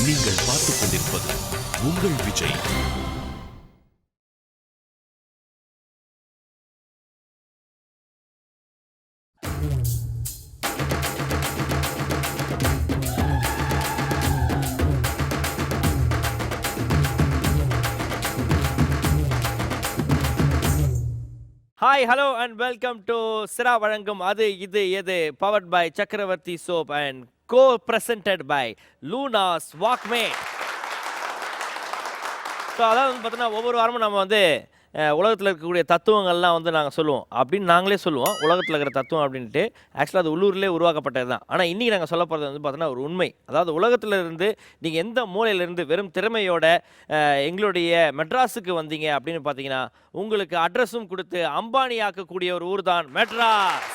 நீங்கள் பார்த்துக் கொண்டிருப்பது உங்கள் Vijay. Hi hello and welcome to சிரா வழங்கும் அது இது எது powered by Chakravarthy soap and co presented by லூனாஸ் வாக்மே. ஸோ அதாவது வந்து பார்த்தீங்கன்னா ஒவ்வொரு வாரமும் நம்ம வந்து உலகத்தில் இருக்கக்கூடிய தத்துவங்கள்லாம் வந்து நாங்கள் சொல்லுவோம் அப்படின்னு நாங்களே சொல்லுவோம் உலகத்தில் இருக்கிற தத்துவம் அப்படின்ட்டு. ஆக்சுவலாக அது உள்ளூர்லேயே உருவாக்கப்பட்டது தான். ஆனால் இன்றைக்கி நாங்கள் சொல்ல போகிறது வந்து பார்த்தீங்கன்னா ஒரு உண்மை. அதாவது உலகத்தில் இருந்து நீங்கள் எந்த மூலையிலேருந்து வெறும் திறமையோட எங்களுடைய மெட்ராஸுக்கு வந்தீங்க அப்படின்னு பார்த்தீங்கன்னா உங்களுக்கு அட்ரஸும் கொடுத்து அம்பானி ஆக்கக்கூடிய ஒரு ஊர் தான் மெட்ராஸ்.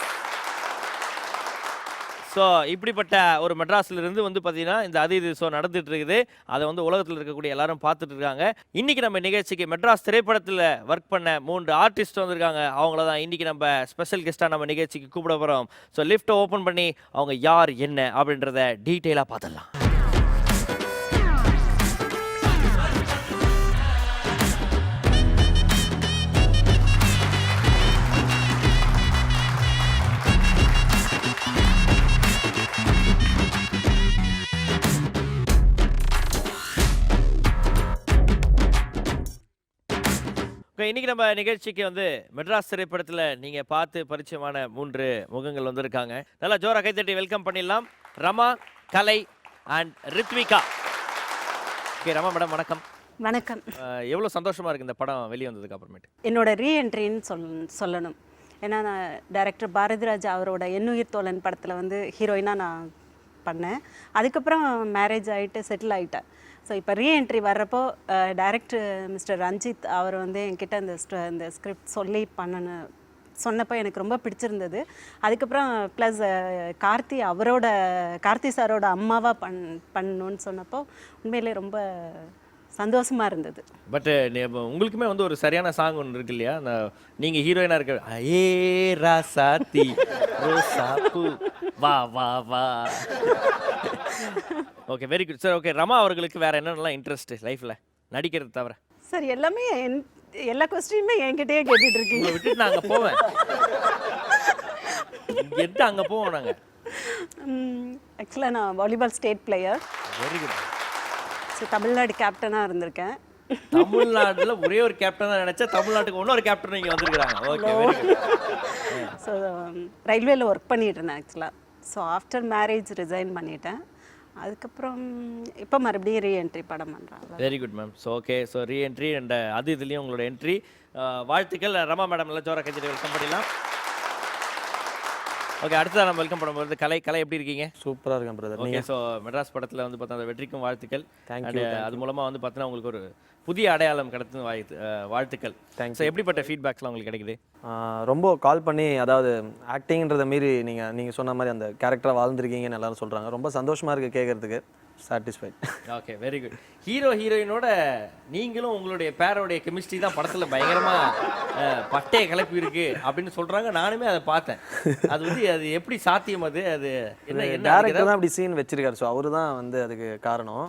ஸோ இப்படிப்பட்ட ஒரு மெட்ராஸ்லேருந்து வந்து பார்த்தீங்கன்னா இந்த அது இது ஷோ நடந்துட்டு இருக்குது. அதை வந்து உலகத்தில் இருக்கக்கூடிய எல்லாரும் பார்த்துட்டு இருக்காங்க. இன்றைக்கி நம்ம நிகழ்ச்சிக்கு மெட்ராஸ் திரைப்படத்தில் ஒர்க் பண்ண 3 ஆர்டிஸ்ட் வந்திருக்காங்க. அவங்கள தான் இன்றைக்கி நம்ம ஸ்பெஷல் கெஸ்ட்டாக நம்ம நிகழ்ச்சிக்கு கூப்பிட போகிறோம். ஸோ லிஃப்ட்டை ஓப்பன் பண்ணி அவங்க யார் என்ன அப்படின்றத டீட்டெயிலாக பார்த்துடலாம். இன்னைக்கு நம்ம நிகழ்ச்சிக்கு வந்து மெட்ராஸ் திரைப்படத்தில் நீங்கள் பார்த்து பரிச்சயமான 3 முகங்கள் வந்திருக்காங்க. நல்லா ஜோரா கைத்தட்டி வெல்கம் பண்ணிடலாம். Rama, Kalai and Ritvika. Okay Rama madam வணக்கம். வணக்கம். எவ்வளோ சந்தோஷமாக இருக்குது இந்த படம் வெளியே வந்ததுக்கு அப்புறமேட்டு? என்னோட ரீஎன்ட்ரின்னு சொல்லணும். ஏன்னா நான் டைரக்டர் பாரதிராஜா அவரோட எண்ணுயிர் தோழன் படத்தில் வந்து ஹீரோயினாக நான் பண்ணேன். அதுக்கப்புறம் மேரேஜ் ஆகிட்டு செட்டில் ஆகிட்டேன். ஸோ இப்போ ரீஎன்ட்ரி வர்றப்போ டைரக்டர் மிஸ்டர் ரஞ்சித் அவர் வந்து என்கிட்ட இந்த ஸ்கிரிப்ட் சொல்லி சொன்னப்போ எனக்கு ரொம்ப பிடிச்சிருந்தது. அதுக்கப்புறம் ப்ளஸ் கார்த்தி சாரோட அம்மாவாக பண்ணணுன்னு சொன்னப்போ உண்மையிலே ரொம்ப சந்தோஷமாக இருந்தது. பட் உங்களுக்குமே வந்து ஒரு சரியான சாங் ஒன்று இருக்கு இல்லையா? அந்த நீங்கள் ஹீரோயினாக இருக்க ஏ ராசாத்தி ரோசாப்பூ வா வா வா. Okay very good sir. Okay Rama அவர்களுக்கு வேறு என்னென்னலாம் இன்ட்ரெஸ்ட் லைஃப்பில் நடிக்கிறது தவிர? சார் எல்லாமே எல்லா கொஸ்டினுமே என்கிட்டயே கேட்டுட்டு இருக்கீங்க. விட்டுட்டு நான் அங்கே போவேன். எட்டு அங்கே போவோம் நாங்கள். ஆக்சுவலாக நான் volleyball state player. Very good. So Tamil Nadu கேப்டனாக இருந்திருக்கேன். தமிழ்நாட்டில் ஒரே ஒரு கேப்டன் நினச்சா தமிழ்நாட்டுக்கு இன்னொரு கேப்டன் இங்கே வந்திருக்கிறாங்க. Okay very good. ஸோ ரயில்வேல ஒர்க் பண்ணிட்டு இருந்தேன் ஆக்சுவலாக. ஸோ ஆஃப்டர் மேரேஜ் ரிசைன் பண்ணிட்டேன். அதுக்கப்புறம் இப்போ மறுபடியும் ரீஎன்ட்ரி படம் பண்ணுறாங்க. Very good ma'am. So okay so reentry and அது இதுலேயும் உங்களோட என்ட்ரி. வாழ்த்துக்கள் ரமா மேடம். எல்லாம் ஜோரா கைத்தட்டி வெல்கம் பண்ணிடலாம். ஓகே அடுத்ததாக நம்ம வெல்கம் பண்ணும்போது கலை எப்படி இருக்கீங்க? சூப்பராக இருக்கேன் பிரதர். ஓகே ஸோ மெட்ராஸ் படத்தில் வந்து பார்த்தா அந்த வெற்றிக்கும் வாழ்த்துக்கள். தேங்க்யூ. அது மூலமாக வந்து பார்த்தீங்கன்னா உங்களுக்கு ஒரு புதிய அடையாளம் கிடைத்து வாழ்த்துக்கள். ஸோ எப்படிப்பட்ட ஃபீட்பேக்ஸ்லாம் உங்களுக்கு கிடைக்குது? ரொம்ப கால் பண்ணி அதாவது ஆக்டிங்கிறத மீறி நீங்கள் சொன்ன மாதிரி அந்த கேரக்டராக வாழ்ந்துருக்கீங்கன்னு எல்லாரும் சொல்கிறாங்க. ரொம்ப சந்தோஷமாக இருக்குது கேட்குறதுக்கு. சாட்டிஸ்ஃபைட். Okay very good. ஹீரோயினோட நீங்களும் உங்களுடைய பேரோடைய கெமிஸ்ட்ரி தான் படத்தில் பயங்கரமாக பட்டையை கிளப்பி இருக்கு அப்படின்னு சொல்கிறாங்க. நானுமே அதை பார்த்தேன். அது வந்து அது எப்படி சாத்தியம்? அது என்ன டேரக்டர் தான் அப்படி சீன் வச்சிருக்காரு. ஸோ அவரு தான் வந்து அதுக்கு காரணம்.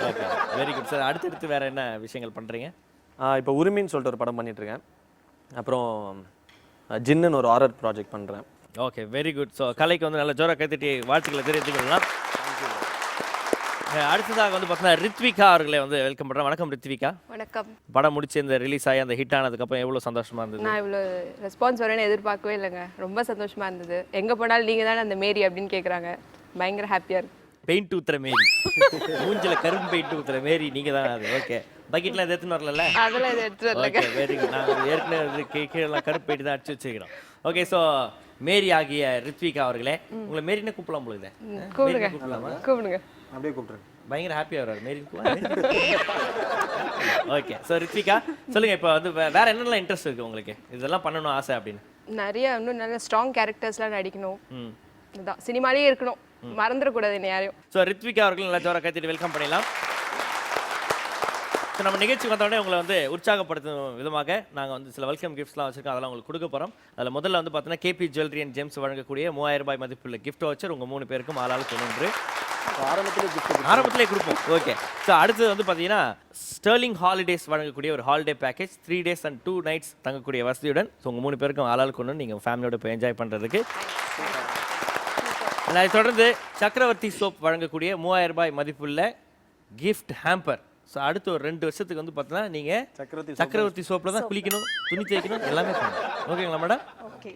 Okay very good sir. அடுத்தடுத்து வேறு என்ன விஷயங்கள் பண்ணுறீங்க? இப்போ உரிமைன்னு சொல்லிட்டு ஒரு படம் பண்ணிகிட்ருக்கேன். அப்புறம் ஜின்னு ஒரு ஹாரர் ப்ராஜெக்ட் பண்ணுறேன். Okay very good. ஸோ கலைக்கு வந்து நல்ல ஜோரா கைத்தட்டி வாழ்த்துக்களை தெரிவித்துக்கலாம். அடுத்ததாக வந்து பார்த்தீங்கன்னா ரித்விகா அவர்களை வந்து வெல்கம் பண்ணுறேன். வணக்கம் ரித்விகா. வணக்கம். படம் முடிச்சு இந்த ரிலீஸ் ஆகி அந்த ஹிட் ஆனதுக்கப்புறம் எவ்வளோ சந்தோஷமாக இருந்தது? நான் இவ்வளோ ரெஸ்பான்ஸ் வரேன்னு எதிர்பார்க்கவே இல்லைங்க. ரொம்ப சந்தோஷமாக இருந்தது. எங்கே போனாலும் நீங்கள் தானே அந்த மேரி அப்படின்னு கேட்குறாங்க. பயங்கர ஹாப்பியாக இருக்கு. பெயிண்ட் ஊத்துற மேரி, மூஞ்சில் கரும்பு பெயிண்ட் ஊத்துற மேரி நீங்கள் தானே அது? ஓகே பக்கெட்லாம் எது எடுத்துன்னு வரல? அதெல்லாம் இது எடுத்துட்டு வரல. Okay very good. நாங்கள் ஏற்கனவே கீழெல்லாம் கருப்பு பெயிண்ட் தான் அடிச்சு வச்சுக்கிறோம். ஓகே ஸோ மேரி ஆகிய ரித்விகா அவர்களே, உங்களை மேரினே கூப்பிடலாம் போலுங்க. கூப்பிடுங்க கூப்பிடுங்க. அப்படியே கூப்பிட்றேன். பயங்கர ஹாப்பியாக வர்றாரு மேரி. ஓகே ஸோ ரித்விகா சொல்லுங்கள், இப்போ வந்து வேறு என்னெல்லாம் இன்ட்ரெஸ்ட் இருக்குது உங்களுக்கு? இதெல்லாம் பண்ணணும் ஆசை அப்படின்னு? நிறைய இன்னும் நல்ல ஸ்ட்ராங் கேரக்டர்ஸ்லாம் நடிக்கணும். இதுதான் சினிமாலேயே இருக்கணும், மறந்துடக்கூடாது என்ன யாரையும். ஸோ ரித்விகா அவர்கள் நல்லா ஜோரா கைத்தட்டி வெல்கம் பண்ணிடலாம். ஸோ நம்ம நிகழ்ச்சி வந்தோடனே உங்களை வந்து உற்சாகப்படுத்தும் விதமாக நாங்கள் வந்து சில வெல்கம் கிஃப்ட்ஸ்லாம் வச்சுருக்கோம். அதெல்லாம் உங்களுக்கு கொடுக்க போகிறோம். அதில் முதல்ல வந்து பார்த்தீங்கன்னா கேபி ஜுவல்லரி அண்ட் ஜெம்ஸ் வழங்கக்கூடிய 3000 ரூபாய் மதிப்புள்ள கிஃப்ட் வச்சர் உங்கள் 3 பேருக்கும் ஆளாளுக்கு 1. ஆரம்பத்திலே கொடுப்போம். ஓகே. ஸோ அடுத்தது வந்து பார்த்தீங்கன்னா ஸ்டெர்லிங் ஹாலிடேஸ் வழங்கக்கூடிய ஒரு holiday package 3 days and 2 nights தங்கக்கூடிய வசதியுடன். ஸோ உங்கள் 3 பேருக்கும் ஆளாளுக்கு ஒன்று நீங்கள் ஃபேமிலியோட போய் என்ஜாய் பண்ணுறதுக்கு. அதை தொடர்ந்து சக்கரவர்த்தி சோப் வழங்கக்கூடிய 3000 ரூபாய் மதிப்புள்ள கிஃப்ட் ஹேம்பர். ஸோ அடுத்த ஒரு 2 வருஷத்துக்கு வந்து பார்த்தீங்கன்னா நீங்கள் சக்கரவர்த்தி சோப்பில் தான் குளிக்கணும், துணி தேய்க்கணும், எல்லாமே பண்ணணும். ஓகேங்களா மேடம்? ஓகே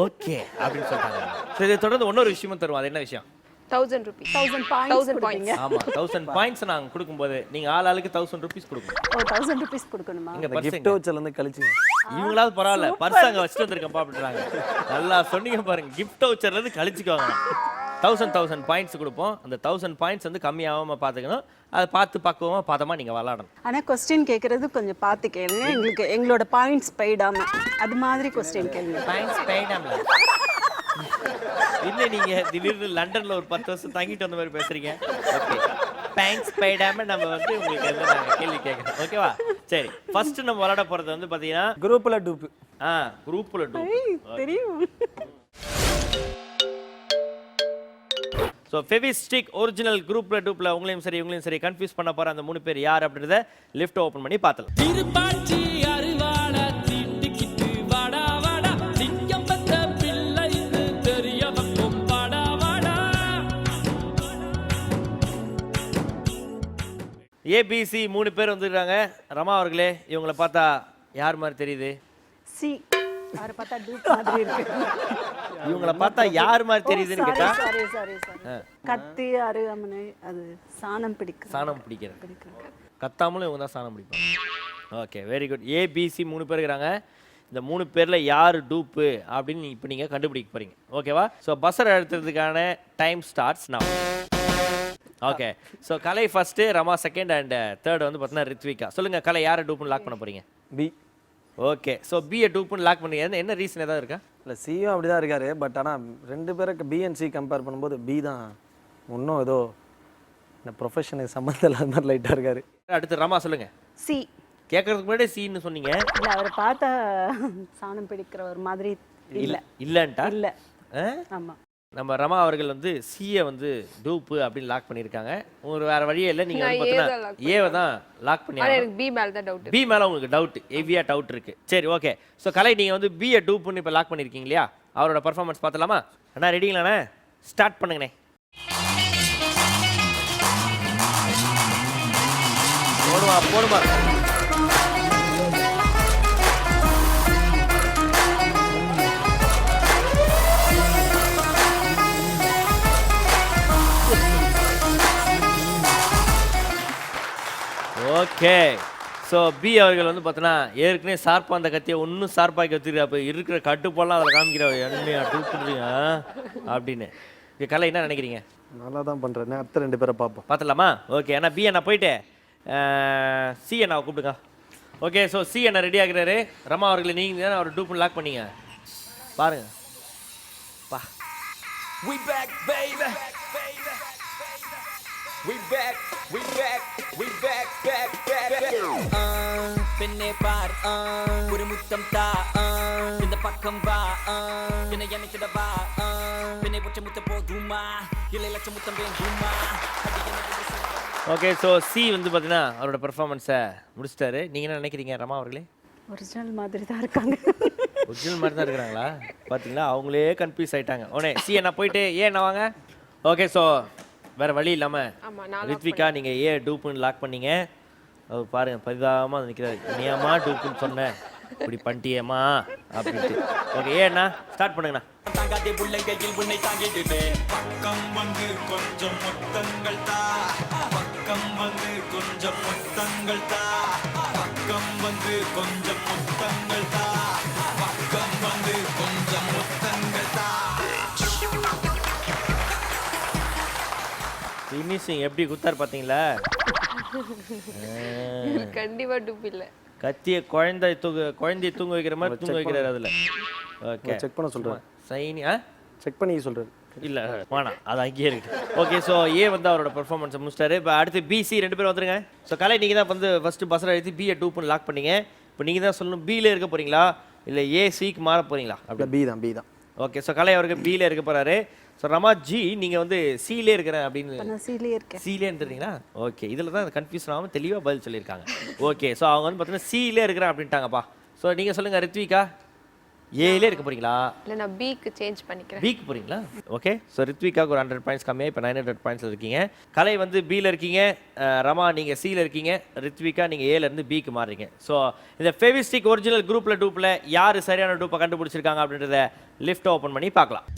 ஓகே அப்படின்னு சொல்லிட்டாங்க. ஸோ இதை தொடர்ந்து இன்னொரு விஷயமும் தருவோம். அது என்ன விஷயம்? 1000 rupees. 1000 பாயிண்ட்ஸ் கொடுப்பீங்க. ஆமா 1000 பாயிண்ட்ஸ் நாங்கள் கொடுக்கும்போது நீங்கள் ஆளுக்கு 1000 rupees கொடுக்கணும். ஓ 1000 rupees கொடுக்கணுமா? இங்கே கிஃப்ட் வச்சலேருந்து கழிச்சிங்க. இவங்களாவது பரவாயில்ல, பர்ஸ் அங்கே வச்சுட்டு வந்திருக்கப்பா அப்படின்றாங்க. நல்லா சொன்னீங்க பாருங்க, கிஃப்ட் வச்சர்லேருந்து கழிச்சுக்குவாங்க. 1000 பாயிண்ட்ஸ் கொடுப்போம். அந்த 1000 பாயிண்ட்ஸ் வந்து கம்மியாகாமல் பார்த்துக்கணும். அதை பார்த்து பக்குவமாக பார்த்தமா நீங்கள் விளாடணும். ஆனால் கொஸ்டின் கேட்குறது கொஞ்சம் பார்த்து கேளுங்க. எங்களோட பாயிண்ட்ஸ் போயிடாம அது மாதிரி கொஸ்டின் கேளுங்க. பாயிண்ட்ஸ் போயிடாமல இல்லை, நீங்கள் திடீர்னு லண்டனில் ஒரு 10 வருஷம் தங்கிட்டு வந்த மாதிரி பேசுகிறீங்க. ஓகே, பாயிண்ட்ஸ் போயிடாம நம்ம வந்து உங்களுக்கு வந்து நாங்கள் கேள்வி கேட்குறோம். ஓகேவா? சரி, ஃபர்ஸ்ட் நம்ம விளாட போகிறது வந்து பார்த்தீங்கன்னா குரூப்பில் டூப்பு. குரூப்பில் டூப் தெரியும். ஸோ ஃபெவிஸ்டிக் ஒரிஜினல் குரூப்ல டூப்ல உங்களையும் சரி இவங்களையும் சரி கன்ஃபியூஸ் பண்ண போற அந்த 3 பேர் யார் அப்படின்றத லிஃப்ட் ஓபன் பண்ணி பார்த்தலாம். திருப்பாச்சி அருவாள தீட்டிக்கிட்டு வாடா வாடா சிங்கம் பத்த பிள்ளை இது தெரிய வக்கும் வாடா வாடா. ஏபிசி 3 பேர் வந்துருக்காங்க. ரமா அவர்களே, இவங்களை பார்த்தா யார் மாதிரி தெரியுது? சி அவரை பார்த்தா டூப் மாதிரி இருக்கு. இவங்களை பார்த்தா யார் மாதிரி தெரியுதுன்னு கேட்டா சாரி கத்தி அருகமனை அது சாணம் பிடிக்கும். சாணம் பிடிக்கிறது. கத்தாமலும் இவங்க தான் சாணம் பிடிப்பாங்க. Okay, very good. ஏபிசி 3 பேர் இருக்கிறாங்க. இந்த 3 பேர்ல யார் டூப்பு அப்படின்னு இப்போ நீங்கள் கண்டுபிடிக்க போறீங்க. ஓகேவா? ஸோ பஸ்ஸர் எடுத்துறதுக்கான time starts now. Okay, so Kalai first, Rama second and third வந்து பார்த்தீங்கன்னா ரித்விகா. சொல்லுங்க கலை, யாரை டூப்புன்னு லாக் பண்ண போறீங்க? பி. ஓகே, ஸோ பிஏ டூப்புன்னு லாக் பண்ணி என்ன ரீசன் ஏதாவது இருக்கா? இல்லை, சியும் அப்படி தான் இருக்காரு. பட் ஆனால் 2 பேருக்கு பி அண்ட் சி கம்பேர் பண்ணும்போது பி தான் இன்னும் ஏதோ இந்த ப்ரொஃபஷனுக்கு சம்மந்தம் இல்லாத மாதிரி லைட்டாக இருக்காரு. அடுத்து ரமா சொல்லுங்க. சி. கேட்கறதுக்கு முன்னாடி சின்னு சொன்னீங்க. இல்லை, அவரை பார்த்தா சாணம் பிடிக்கிற ஒரு மாதிரி இல்லை. இல்லைன்ட்டா? இல்லை. ஆமாம். நம்ம ரமா அவர்கள் வந்து சிஏ வந்து டூப்பு அப்படின்னு லாக் பண்ணியிருக்காங்க. உங்களுக்கு வேற வழியே இல்லை, நீங்கள் வந்து பார்த்தீங்கன்னா ஏவை தான் லாக் பண்ணி. எனக்கு பி மேல தான் டவுட். பி மேலே உங்களுக்கு டவுட், ஹெவியா டவுட் இருக்கு. சரி, ஓகே. ஸோ கலை, நீங்கள் வந்து பிஏ டூப்புன்னு இப்போ லாக் பண்ணியிருக்கீங்க இல்லையா? அவரோட பர்ஃபார்மன்ஸ் பார்த்தலாமா? அண்ணா ரெடிங்களாண்ணே? ஸ்டார்ட் பண்ணுங்கண்ணே. போடுமா. ஓகே, ஸோ பி அவர்கள் வந்து பார்த்தோன்னா ஏற்கனவே ஷார்ப்பாக அந்த கத்தியை ஒன்றும் ஷார்ப்பாக்கி வச்சுருக்கா. அப்போ இருக்கிற கட்டுப்போலாம் அதில் காமிக்கிற என்னையா டூப்புடுறீங்க அப்படின்னு. இது கலை என்ன நினைக்கிறீங்க? நல்லா தான் பண்ணுறேன். அடுத்த 2 பேரை பார்ப்போம். பார்த்துடலாமா? ஓகே, அண்ணா பி அண்ணா போயிட்டு சி அண்ணாவை கூப்பிடுங்க. ஓகே, ஸோ சி அண்ணா ரெடி ஆகுறாரு. ரமா அவர்களை நீங்கள் தானே அவர் டூப்புன்னு லாக் பண்ணீங்க. பாருங்க பா. We back baby. We back. பின்னே பார் ஒரு முத்தம் தா இந்த பக்கம் வா பின்ன எனக்கு வா பின்னே பொச்ச முத்த போதுமா இல்லை லட்ச முத்தம் வேண்டுமா. ஓகே, ஸோ சி வந்து பார்த்தீங்கன்னா அவரோட பெர்ஃபார்மன்ஸை முடிச்சிட்டாரு. நீங்கள் என்ன நினைக்கிறீங்க ரமா அவர்களே? ஒரிஜினல் மாதிரி தான் இருக்காங்க. ஒரிஜினல் மாதிரி தான் இருக்கிறாங்களா? பார்த்தீங்களா, அவங்களே கன்ஃபியூஸ் ஆகிட்டாங்க. ஓனே சி என்ன போயிட்டு என்ன வாங்க. ஓகே, ஸோ வேறு வழி இல்லாமல் ரித்விகா நீங்கள் ஏ டூப்புன்னு லாக் பண்ணீங்க. அவர் பாருங்க பரிதாபமாக நிற்கிறாரு. நீயாமா டூப்புன்னு சொன்னேன், இப்படி பண்ணிட்டியேம்மா அப்படின்ட்டு. ஓகே, ஏண்ணா ஸ்டார்ட் பண்ணுங்கண்ணா. தாங்காதே புள்ளைகையில் உன்னை தாங்கிடுவே பக்கம் வந்து கொஞ்சம் முத்தங்கள் தா பக்கம் வந்து கொஞ்சம் முத்தங்கள் தா பக்கம் வந்து கொஞ்சம் முத்தங்கள் தா பக்கம் வந்து கொஞ்சம் முத்தங்கள் தா. ஃபினிஷிங் எப்படி குத்தார் பார்த்தீங்களா? கண்டிப்பா டூப் இல்ல. கத்தியை குழந்தைய தூங்க வைக்கிற மாதிரி தூங்க வைக்கிறாரு அதில். ஓகே, செக் பண்ண சொல்கிறேன். சைனி செக் பண்ணி சொல்கிறேன். இல்லை வேணாம், அது அங்கேயே இருக்கு. ஓகே, ஸோ ஏ வந்து அவரோட பெர்ஃபார்மன்ஸை முடிச்சிட்டாரு. இப்போ அடுத்து பிசி 2 பேர் வந்துருங்க. ஸோ கலை, நீங்கள் தான் வந்து ஃபஸ்ட்டு பஸ்ஸில் எடுத்து பிஏ டூப்புன்னு லாக் பண்ணீங்க. இப்போ நீங்கள் தான் சொல்லணும் பியில் இருக்க போகிறீங்களா இல்லை ஏ சிக்கு மாற போகிறீங்களா? அப்படி பி தான். ஓகே, ஸோ கலை அவருக்கு பியில் இருக்க போகிறாரு. ஸோ ரமாஜி நீங்கள் வந்து சீலே இருக்கிறேன் அப்படின்னு இப்போ நான் சீலே இருக்கேன். சீலே இருந்தீங்களா? ஓகே, இதில் தான் கன்ஃபியூஷன் ஆகாமல் தெளிவாக பதில் சொல்லியிருக்காங்க. ஓகே, ஸோ அவங்க வந்து பார்த்தீங்கன்னா சீலே இருக்கிறேன் அப்படின்ட்டாங்கப்பா. ஸோ நீங்கள் சொல்லுங்கள் ரித்விகா, ஏலே இருக்க போறீங்களா? இல்லை நான் பிக்கு சேஞ்ச் பண்ணிக்கிறேன். பிக்கு போறீங்களா? ஓகே, ஸோ ரித்விகாவுக்கு ஒரு 100 பாயிண்ட்ஸ் கம்மியாக இப்போ 900 பாயிண்ட்ஸில் இருக்கீங்க. கலை வந்து பியில் இருக்கீங்க, ரமா நீங்கள் சியில் இருக்கீங்க, ரித்விகா நீங்கள் ஏலேருந்து பிக்கு மாறுறீங்க. ஸோ இந்த ஃபெவிஸ்டிக் ஒரிஜினல் குரூப்பில் டூப்பில் யார் சரியான டூப்பை கண்டுபிடிச்சிருக்காங்க அப்படின்றத லிஃப்ட் ஓப்பன் பண்ணி பார்க்கலாம்.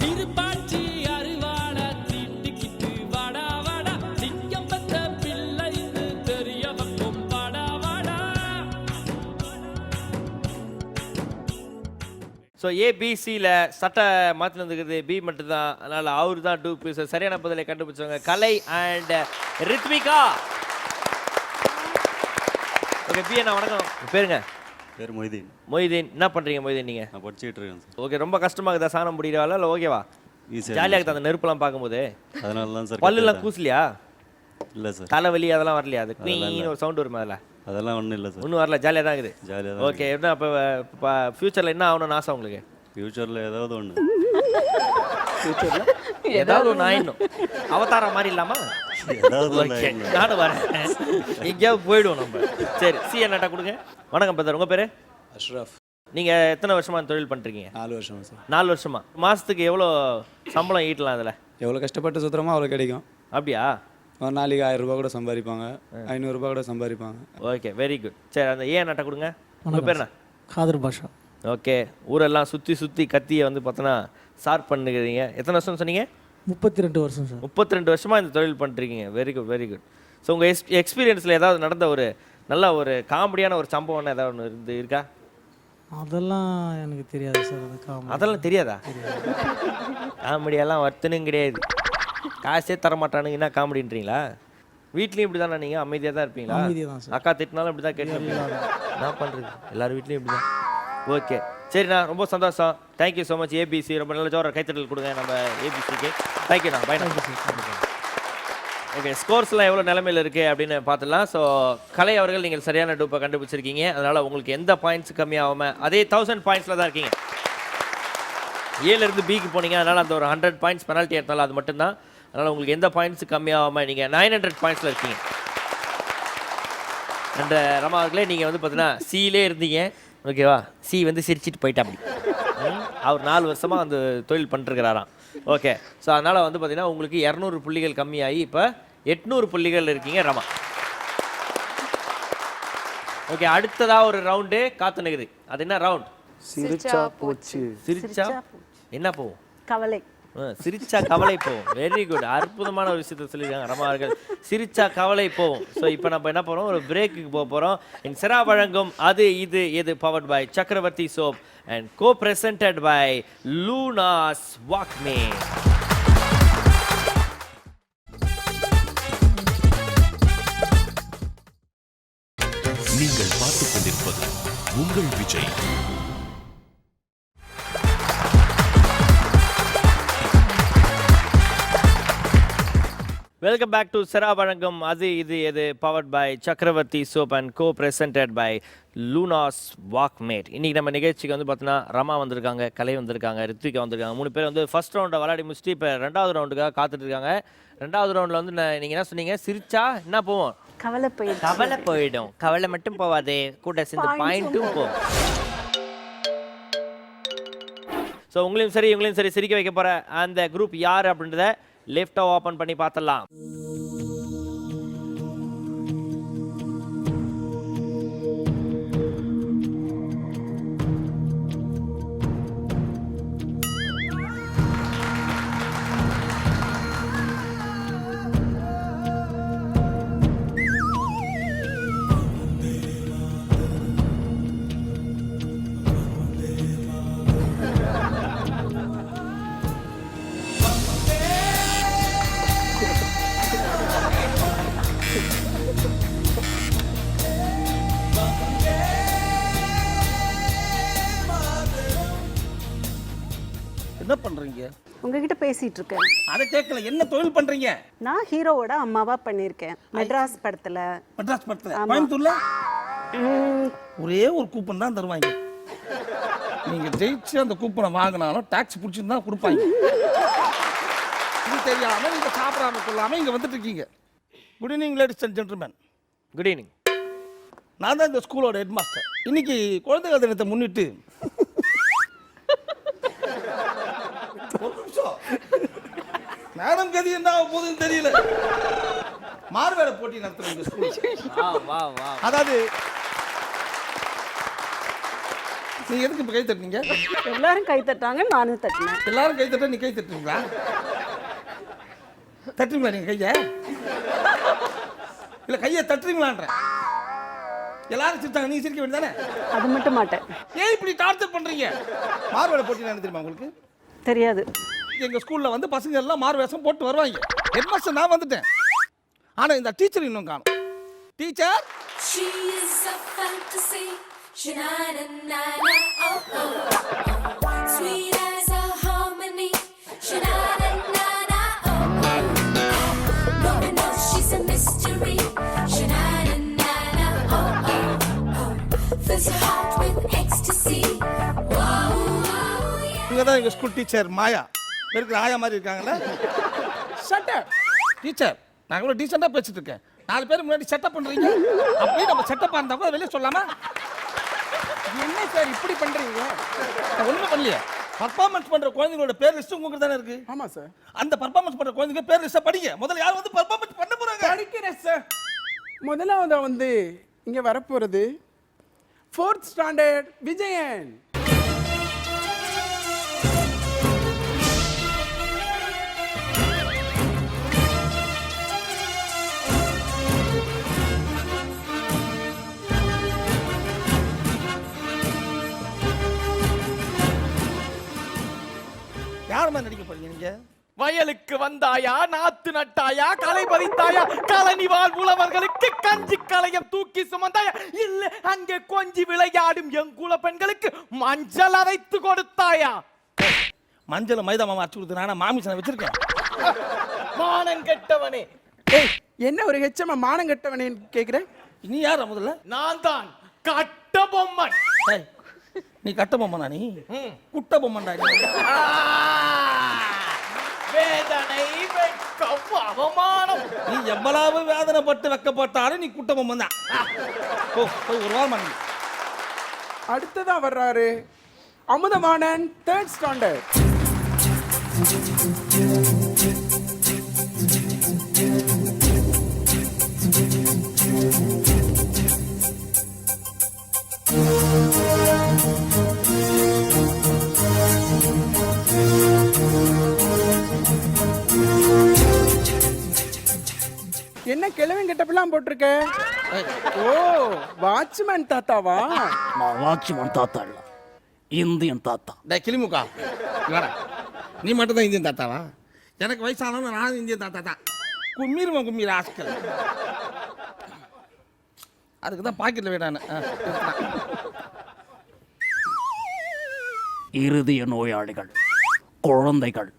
ஸோ ஏபிசியில் சட்டை மாற்றி வந்துருக்குது பி மட்டும்தான், அதனால் அவரு தான் டூப்பு. ஸோ சரியான பதிலை கண்டுபிடிச்சவங்க கலை அண்ட் ரித்விகா. ஓகே பி அண்ணா வணக்கம், பேருங்க? பேர் மொய்தீன். மொய்தீன், என்ன பண்ணுறீங்க மொய்தீன் நீங்கள்? நான் படிச்சுட்டு இருக்கேன் சார். ஓகே, ரொம்ப கஷ்டமாக இருக்குதா சாணம் முடியவால இல்லை ஓகேவா? ஈஸியாக ஜாலியாக இருக்குது அந்த நெருப்புலாம் பார்க்கும்போது? அதனால தான் சார். பல்லுலாம் கூசலையா? இல்லை சார். தலைவலி அதெல்லாம் வரலையா? அது குயின்னு ஒரு சவுண்ட் வருமா? அதில் அதெல்லாம் ஒன்றும் இல்லை சார். ஒன்றும் வரல, ஜாலியாக தான் இருக்குது. ஜாலியாக தான். ஓகே, என்ன இப்போ ஃப்யூச்சரில் என்ன ஆகணும்னு ஆசை உங்களுக்கு? ஃப்யூச்சரில் ஏதாவது ஒன்று. ஏதாவது ஒன்று ஆயிடணும். அவதாரம் மாதிரி இல்லாமா? ஏதாவது ஓகே, நானும் வரேன். எங்கேயாவது போயிடுவோம் நம்ம. சரி, சி என்னட்டா கொடுங்க. வணக்கம் பிரதர், உங்கள் பேர்? அஷ்ரஃப். நீங்கள் எத்தனை வருஷமா தொழில் பண்ணுறீங்க? 4 வருஷம் சார். 4 வருஷமா. மாதத்துக்கு எவ்வளோ சம்பளம் ஈட்டலாம் அதில்? எவ்வளோ கஷ்டப்பட்டு சுற்றுறோமோ அவ்வளோ கிடைக்கும். அப்படியா? ஒரு நாளைக்கு 1000 ரூபா கூட சம்பாதிப்பாங்க, 500 ரூபா கூட சம்பாதிப்பாங்க. Okay, very good. சரி, அந்த ஏன் நட்டை கொடுங்க. உங்கள் பேர் என்ன? காதர் பாஷா. ஓகே, ஊரெல்லாம் சுற்றி கத்தியை வந்து பார்த்தோன்னா ஷார்ப் பண்ணுகிறீங்க. எத்தனை வருஷம் சொன்னீங்க? 32 வருஷம் சார். 32 வருஷமாக இந்த தொழில் பண்ணுறீங்க. Very good, very good. So உங்கள் எக்ஸ்பீரியன்ஸில் ஏதாவது நடந்த ஒரு நல்ல ஒரு காமெடியான ஒரு சம்பவம் ஏதாவது ஒன்று இருக்கா? அதெல்லாம் எனக்கு தெரியாது சார். அது காமெடி. அதெல்லாம் தெரியாதா? காமெடியெல்லாம் வர்த்தனும் கிடையாது, காசே தரமாட்டானுங்க. என்ன காமெடின்றீங்களா? வீட்லேயும் இப்படி தானே? நீங்கள் அமைதியாக தான் இருப்பீங்களா? அமைதியாக தான் சார். அக்கா திட்டினாலும் இப்படி தான் கேட்டுருப்பீங்க. என்ன பண்ணுறது, எல்லார் வீட்லேயும் இப்படி தான். ஓகே, சரிண்ணா, ரொம்ப சந்தோஷம். Thank you so much ABC. ரொம்ப நல்ல ஜோர கைத்தட்டல் கொடுங்க நம்ம ஏபிசிக்கு. தேங்க்யூண்ணா, பை. ஓகே, ஸ்கோர்ஸ்லாம் எவ்வளோ நிலைமையில் இருக்குது அப்படின்னு பார்த்துடலாம். ஸோ கலை அவர்கள் நீங்கள் சரியான டூப்பை கண்டுபிடிச்சிருக்கீங்க. அதனால் உங்களுக்கு எந்த பாயிண்ட்ஸ் கம்மியாகாமல் அதே 1000 பாயிண்ட்ஸில் தான் இருக்கீங்க. ஏலேருந்து பிக்கு போனீங்க, அதனால் அந்த ஒரு 100 பாயிண்ட்ஸ் பெனால்ட்டி எடுத்தாலும் அது மட்டும்தான். அதனால் உங்களுக்கு எந்த பாயிண்ட்ஸ் கம்மியாகாமல் நீங்கள் 900 பாயிண்ட்ஸில் இருக்கீங்க. அந்த ரமா அவர்களே, நீங்கள் வந்து பார்த்தீங்கன்னா சியிலே இருந்தீங்க, ஓகேவா? சி வந்து சிரிச்சிட்டு போயிட்டா அப்படி. அவர் 4 வருஷமாக அந்த தொழில் பண்ணிருக்கிறாராம். ஓகே, ஸோ அதனால் வந்து பார்த்தீங்கன்னா உங்களுக்கு 200 புள்ளிகள் கம்மியாகி இப்போ 800 புள்ளிகள் இருக்கீங்க ரமா. ஓகே, அடுத்ததாக ஒரு ரவுண்டு காத்துனுக்குது. அது என்ன ரவுண்ட்? சிரிச்சா போச்சு. சிரிச்சா என்ன போகும்? கவலை. சிரிச்சா கவலை போகும். வெரி குட், அற்புதமான ஒரு விஷயத்தை சொல்லியிருக்காங்க ரமா அவர்கள். சிரிச்சா கவலை போகும். ஸோ இப்போ நம்ம என்ன பண்ணுறோம், ஒரு பிரேக்குக்கு போக போகிறோம். என் சிரா வழங்கும் அது இது எது powered by Chakravarthy soap and co presented by லூனாஸ் வாக்மே. நீங்கள் பார்த்துக் கொண்டிருப்பது உங்கள் விஜய். வெல்கம் பேக் டு சிரா வழங்கும் அது இது எது powered by Chakravarthy soap and co presented by லூனாஸ் வாக்மேட். இன்றைக்கி நம்ம நிகழ்ச்சிக்கு வந்து பார்த்தீங்கன்னா ரமா வந்திருக்காங்க, கலை வந்திருக்காங்க, ரித்விகா வந்திருக்காங்க. 3 பேர் வந்து ஃபர்ஸ்ட் ரவுண்டை விளையாடி முடிச்சுட்டு இப்போ 2வது ரவுண்டுக்காக காத்துட்டு இருக்காங்க. 2வது ரவுண்டில் வந்து நீங்கள் என்ன சொன்னீங்க? சிரிச்சா என்ன போவோம்? கவலை போயிடும். கவலை போயிடும். கவலை மட்டும் போவாதே, கூட சேர்ந்து பாயிண்ட்டும் போகும். ஸோ உங்களையும் சரி இவங்களையும் சரி சிரிக்க வைக்க போகிற அந்த குரூப் யார் அப்படின்றத லெஃப்ட்டை ஓப்பன் பண்ணி பார்த்துடலாம். என்ன பண்றீங்க? உங்ககிட்ட பேசிட்டு இருக்கேன். அதை கேட்கல, என்ன தொழில் பண்றீங்க? நான் ஹீரோவோட அம்மாவா பண்ணியிருக்கேன் மெட்ராஸ் படத்துல. மெட்ராஸ் படத்துல? கோயம்புத்தூர்ல ஒரே ஒரு கூப்பன் தான் தருவாங்க. நீங்க ஜெயிச்சு அந்த கூப்பனை வாங்கினாலும் டாக்ஸ் பிடிச்சிருந்தா கொடுப்பாங்க. இது தெரியாமல் நீங்கள் சாப்பிடாம கொள்ளாமல் இங்கே வந்துட்டு இருக்கீங்க. Good evening ladies and gentlemen. Good evening. நான் தான் இந்த ஸ்கூலோட ஹெட் மாஸ்டர். இன்னைக்கு குழந்தைகள் தினத்தை முன்னிட்டு ஒரு நிமிஷம். மேடம் கதி என்ன ஆக போகுதுன்னு தெரியல. மார்வேட போட்டி நடத்துறோம் இந்த ஸ்கூல். வா வா. அதாவது நீங்க எதுக்கு இப்ப கை தட்டுனீங்க? எல்லாரும் கை தட்டாங்க, நானும் தட்டினேன். எல்லாரும் கை தட்ட நீ கை தட்டுறீங்களா? தட்டுறீங்களா நீங்க கையை? இல்ல கையை தட்டுறீங்களான்ற. எல்லாரும் சிரிச்சாங்க, நீங்க சிரிக்க வேண்டியதானே? அது மட்டும் மாட்டேன். ஏன் இப்படி டார்ச்சர் பண்றீங்க? மார்வேட போட்டி என்ன தெரியுமா உங்களுக்கு? தெரியாது. எங்க ஸ்கூல்ல வந்து பசங்க எல்லாம் மாறு வேஷம் போட்டு வருவாங்க. ஹெட் மாஸ்டர் நான் வந்துட்டேன். ஆனா இந்த டீச்சர் இன்னும் காணும். Teacher She is a fantasy. Sha-na-na-na-na, oh, oh, oh. Sweet as a harmony. Sha-na-na-na-na, oh, oh. No one knows she's a mystery. Sha-na-na-na-na, oh, oh, oh. Fills your heart with ecstasy. Whoa, whoa, yeah. இவங்க தான் எங்க school teacher மாயா. இருக்கிற ஆயா மாதிரி இருக்காங்கல்ல? Setup teacher. நான் எவ்வளோ டீசெண்டாக பேசிட்டு இருக்கேன். 4 பேர் முன்னாடி செட்டப் பண்ணுறீங்க. அப்படியே நம்ம செட்டப்பாக இருந்தால் கூட வெளியே சொல்லாமா? என்ன சார் இப்படி பண்ணுறீங்க? ஒன்றும் பண்ணலையே. பர்ஃபார்மன்ஸ் பண்ணுற குழந்தைங்களோட பேர் லிஸ்ட்டு உங்களுக்கு தானே இருக்குது? ஆமாம் சார். அந்த பர்ஃபார்மன்ஸ் பண்ணுற குழந்தைங்க பேர் லிஸ்ட்டை படிங்க. முதல்ல யார் வந்து பர்ஃபார்மன்ஸ் பண்ண போகிறாங்க? படிக்கிறேன் சார். முதலாவதா வந்து இங்கே வரப்போகிறது 4th ஸ்டாண்டர்ட் விஜயன். யாருமா நடிக்க போறீங்க நீங்க? வயலுக்கு வந்தாயா, நாத்து நட்டாயா, களை பறித்தாயா, களனி வாழ் உழவர்களுக்கு கஞ்சி களையம் தூக்கி சுமந்தாயா, இல்ல அங்கே கொஞ்சி விளையாடும் எங்குல பெண்களுக்கு மஞ்சள் அரைத்து கொடுத்தாயா? மஞ்சள் மைதா மாமா அரைச்சு கொடுத்து நானா மாமிசனை வச்சிருக்கேன். மானம் கெட்டவனே. ஏய், என்ன ஒரு ஹெச்சமா மானம் கெட்டவனேன்னு கேட்குறேன்? நீ யார் முதல்ல? நான் தான் கட்ட பொம்மன். ஏய், நீ கட்ட பொம்மனா? நீ குட்ட பொம்மன்டா. வேதனை, வெட்கம், அவமானம். நீ எவ்வளவு வேதனைப்பட்டு வெக்கப்பட்டாலும் நீ குட்ட பொம்மன் தான். போய் ஒரு வாரம் பண்ணி. அடுத்ததான் வர்றாரு அமுதமானன் 3rd ஸ்டாண்டர்ட். என்ன கிழவன் கெட்டப்பெல்லாம் போட்டிருக்க? ஓ, வாட்ச்மேன் தாத்தாவா? நான் வாட்ச்மேன் தாத்தா இல்ல, இந்தியன் தாத்தா. டே கிளிமுக்கா, வாடா. நீ மட்டும் தான் இந்தியன் தாத்தாவா? எனக்கு வயசானவங்க நான் இந்தியன் தாத்தா தான். கும்மிருவன் கும்மிர ஆஸ்கல். அதுக்கு தான் பாக்கெட்டில் வேடானு. இருதய நோயாளிகள், குழந்தைகள்,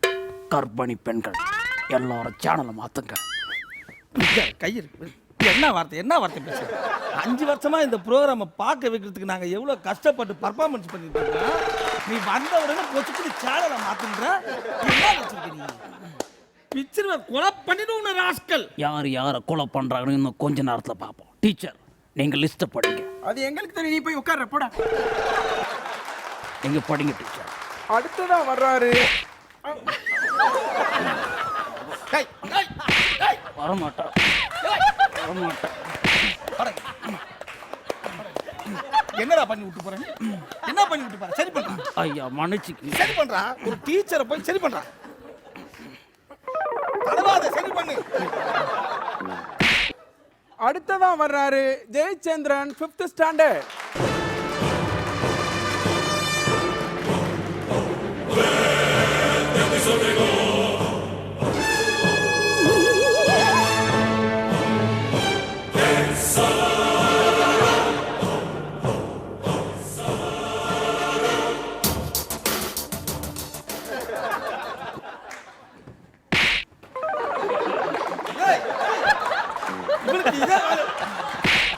கர்ப்பிணி பெண்கள் எல்லாரும் சேனலை மாத்துங்க. கையில் என்ன வார்த்தை பேச? 5 வருஷமா இந்த ப்ரோக்ராமை பார்க்க வைக்கிறதுக்கு நாங்கள் எவ்வளோ கஷ்டப்பட்டு பர்ஃபார்மன்ஸ் பண்ணிட்டு இருக்கோம். நீ வந்த உடனே போச்சுட்டு சேனலை மாத்துன்ற. என்ன வச்சிருக்க நீ? பிக்சர் கொலை பண்ணிடுவோம் ராஸ்கல். யார் யாரை கொலை பண்றாங்கன்னு இன்னும் கொஞ்ச நேரத்தில் பார்ப்போம். டீச்சர், நீங்க லிஸ்ட்டை படிங்க. அது எங்களுக்கு தெரியும், நீ போய் உட்கார்ற போடா. நீங்க படிங்க டீச்சர். அடுத்ததா வர்றாரு வரமாட்டா. என்னடா பண்ணி விட்டு போறேன்? என்ன பண்ணி விட்டு போற? சரி பண்றா. ஐயா மன்னிச்சுக்கு. சரி பண்றா. ஒரு டீச்சரை போய் சரி பண்றா. பரவாயில்லை, சரி பண்ணு. அடுத்ததா வர்றாரு ஜெயச்சந்திரன் 5th ஸ்டாண்டர்ட்.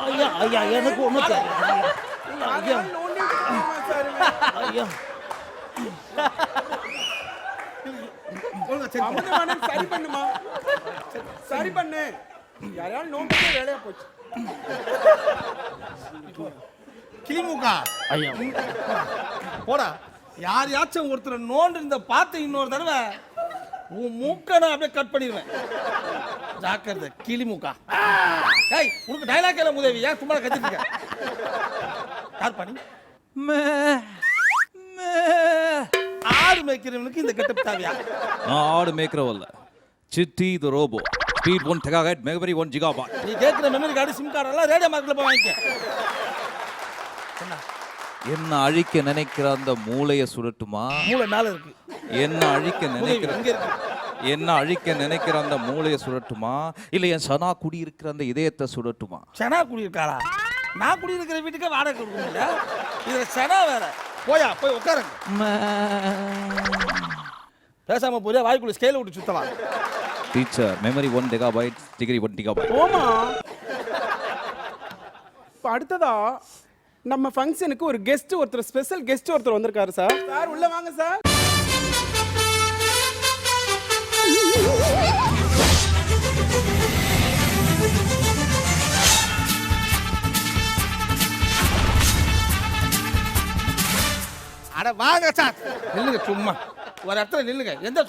ஐயா ஐயா எனக்கு ஒண்ணு தெரியாது. ஐயா ஐயா ஒழுங்கா சரி பண்ணு. அமுதவாணன் சரி பண்ணுமா, சரி பண்ணு. யாரையாலும் நோண்டே வேலையா போச்சு. கிளிமுகா ஐயா போடா. யாரையாச்சும் ஒருத்தர் நோண்டு இந்த பார்த்து இன்னொரு தடவை உன் மூக்கை நான் அப்படியே கட் பண்ணிடுவேன். ஜாக்கிரதை கிளிமுகா. ஏய் உனக்கு டைலாக் எல்லாம் உதவி ஏன் சும்மா கத்திட்டு இருக்க? யார் பண்ணி ஆடு மேய்க்கிறவனுக்கு இந்த கெட்டப் தேவையா? நான் ஆடு மேய்க்கிறவல்ல, சிட்டி த ரோபோ, ஸ்பீட் 1 டெகாஹெர்ட்ஸ், மெமரி 1 ஜிகாபாய்ட். நீ கேட்குற மெமரி கார்டு சிம் கார்டு எல்லாம் ரேடியோ மார்க்கெட்ல போய் வாங்கிக்க. என்ன அழிக்க நினைக்கிற அந்த மூளையை சுடட்டுமா? மூளை மேல இருக்கு. என்ன அழிக்க நினைக்கிற இங்க இருக்கு. என்ன அழிக்க நினைக்கிற அந்த மூளையை சுடட்டுமா, இல்ல என் சனா குடி இருக்கிற அந்த இதயத்தை சுடட்டுமா? சனா குடியிருக்காளா? நான் குடியிருக்கிற வீட்டுக்கு வாடகை கொடுக்கணும்ல. இதுல சனா வேற. போயா போய் உட்காருங்க. பேசாம போறியா? வாய்க்குள்ள ஸ்கேல் விட்டு சுத்தலாம். Teacher, memory 1 decabyte, degree 1 decabyte. ஓமா. இப்போ அடுத்ததா நம்ம ஃபங்க்ஷனுக்கு ஒரு கெஸ்ட் ஒருத்தர், ஸ்பெஷல் கெஸ்ட் ஒருத்தர் வந்திருக்காரு சார். சார் உள்ள வாங்க சார். அட வாங்க சார். நில்லுங்க சும்மா ஒரு இடத்துல நில்லுங்க. எந்த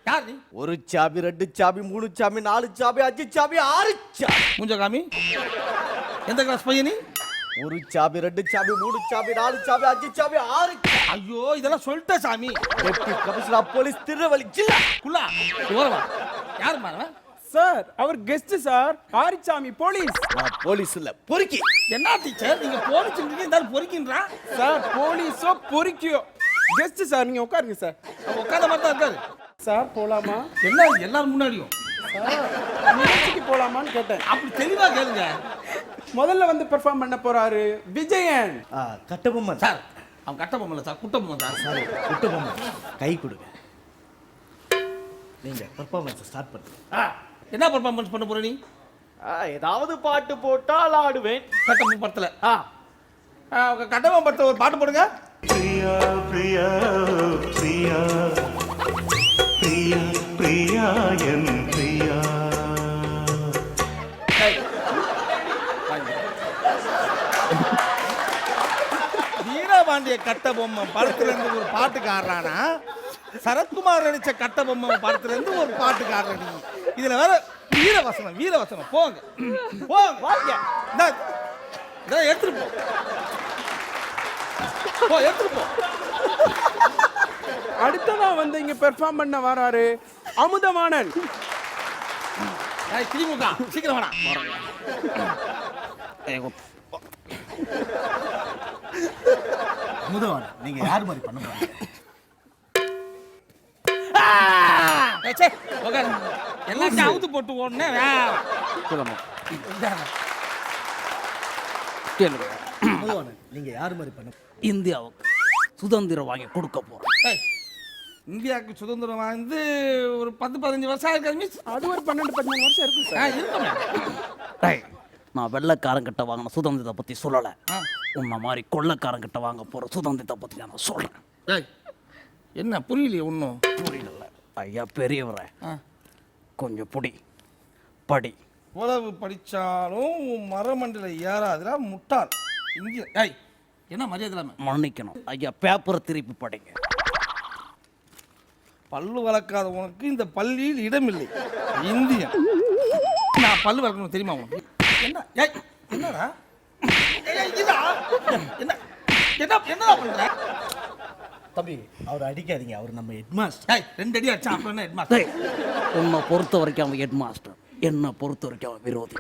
யார் நீ? ஒரு சாபி, 2 சாபி, 3 சாபி, 4 சாபி, 5 சாபி, 6 சாபி. மூஞ்ச காமி. எந்த கிளாஸ் பையன் நீ? ஒரு சாபி, 2 சாபி, 3 சாபி, 4 சாபி, 5 சாபி, 6 சாபி. ஐயோ இதெல்லாம் சொல்லிட்ட சாமி. டெப்டி கமிஷனர் போலீஸ் திருவள்ளி ஜில்லா. குள்ளா ஓரமா. யார் மாறவ? சார் அவர் கெஸ்ட் சார், ஆரிச்சாமி போலீஸ். நான் போலீஸ் இல்ல, பொறுக்கி. என்ன டீச்சர் நீங்க போலீஸ்ன்றீங்க, இந்த பொறுக்கின்றா? சார் போலீஸோ பொறுக்கியோ கெஸ்ட் சார். நீங்க உட்காருங்க சார். அவன் உட்கார்ந்த மாதிரி தான் இருக்காரு. சார் போலாமா? என்ன எல்லாரும் முன்னாடியும் நிகழ்ச்சிக்கு போலாமான்னு கேட்டேன். அப்படி தெளிவா கேளுங்க. முதல்ல வந்து பெர்ஃபார்ம் பண்ண போறாரு விஜயன். கட்டபொம்மன் சார். அவன் கட்டபொம்மன் சார், குட்டபொம்மன் சார். சாரி, குட்டபொம்மன். கை கொடுங்க. நீங்க பெர்ஃபார்மன்ஸ் ஸ்டார்ட் பண்ணுங்க. என்ன பெர்ஃபார்மன்ஸ் பண்ண போற நீ? ஏதாவது பாட்டு போட்டால் ஆடுவேன். கட்டபொம்மன் படத்துல கட்டபொம்மன் படத்துல ஒரு பாட்டு போடுங்க. பிரியா பிரியா பிரியா பிரியா பிரியா என் பிரியா. வீரபாண்டிய கட்டபொம்மன் படத்துல இருந்து ஒரு பாட்டுக்கு ஆடுறானா, சரத்குமார் நடிச்ச கட்டபொம்மன் படத்துல இருந்து ஒரு பாட்டுக்கு ஆடுற நீ. இதுல வேற வீரவசனம் வீரவசனம். போங்க போங்க. எடுத்துட்டு போ, எடுத்துட்டு போ. அடுத்ததா வந்து இங்க பெர்ஃபார்ம் பண்ண வராரு அமுதவாணன். திமுக சீக்கிரம் வேணா. அமுதவாணன், நீங்க யார் மாதிரி பண்ண போறீங்க? எல்லாத்தையும் அவுத்து போட்டு ஓடுனே. அமுதவாணன், நீங்க யார் மாதிரி பண்ண? இந்தியாவுக்கு சுதந்திரம் வாங்கி கொடுக்க போறோம். இந்தியாவுக்கு சுதந்திரம் வந்து ஒரு 10-15 வருஷம் இருக்காது மிஸ். அது ஒரு 12-13 வருஷம் இருக்கும் சார். இருக்கும். நான் வெள்ளைக்காரங்கிட்ட வாங்கின சுதந்திரத்தை பத்தி சொல்லல, உன்ன மாதிரி கொள்ளைக்காரங்கிட்ட வாங்க போற சுதந்திரத்தை பத்தி நான் சொல்றேன். என்ன புரியலையே ஒன்றும்? புரியல ஐயா பெரியவரே, கொஞ்சம் புடி படி. உழவு படிச்சாலும் மரமண்டில ஏறாதுல முட்டாள். இந்திய என்ன மரியாதை இல்லாம? மன்னிக்கணும் ஐயா, பேப்பரை திருப்பி படிங்க. பல்லு வளர்க்காத உனக்கு இந்த பள்ளியில் இடமில்லை. இந்தியன். நான் பல்லு வளர்க்கணும் தெரியுமா உனக்கு? என்ன என்னடா என்ன என்ன பண்ற தம்பி? அவர் அடிக்காதீங்க, அவர் நம்ம ஹெட்மாஸ்டர். 2 அடி அடிச்சா அப்புறம் என்ன ஹெட்மாஸ்டர்? உன்னை பொறுத்த வரைக்கும் அவன் ஹெட் மாஸ்டர், என்னை பொறுத்த வரைக்கும் அவன் விரோதி.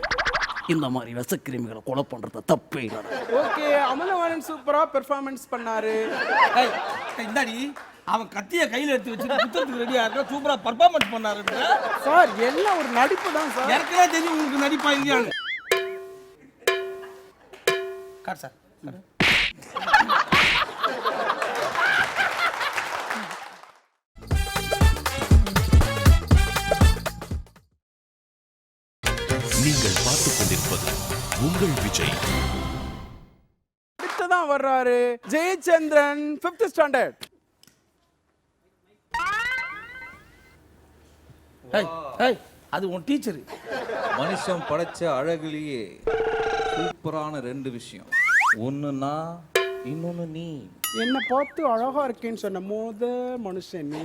இந்த மாதிரி விஷக்கிருமிகளை கொலை பண்றது தப்பே இல்லை. ஓகே, அமுதவாணன் சூப்பரா பெர்ஃபார்மன்ஸ் பண்ணாரு. இந்தாடி அவன் கத்திய கையில எடுத்து வச்சுட்டு குத்தத்துக்கு ரெடியா இருக்கா, சூப்பரா பர்ஃபார்மன்ஸ் பண்ணாரு சார். எல்லாம் ஒரு நடிப்பு தான் சார். எனக்கே தெரியும் உங்களுக்கு நடிப்பா இல்லையான்னு. காட் சார். நீங்கள் பார்த்துக் கொண்டிருப்பது உங்கள் விஜய். அடுத்ததான் வர்றாரு ஜெயச்சந்திரன், 5th ஸ்டாண்டர்ட். ஏய் ஏய் அது உன் டீச்சரு. மனுஷன் படைச்ச அழகுலயே சூப்பரான 2 விஷயம். ஒண்ணுன்னா இன்னொன்னு நீ. என்ன பார்த்து அழகா இருக்கேன்னு சொன்ன மனுஷன் நீ.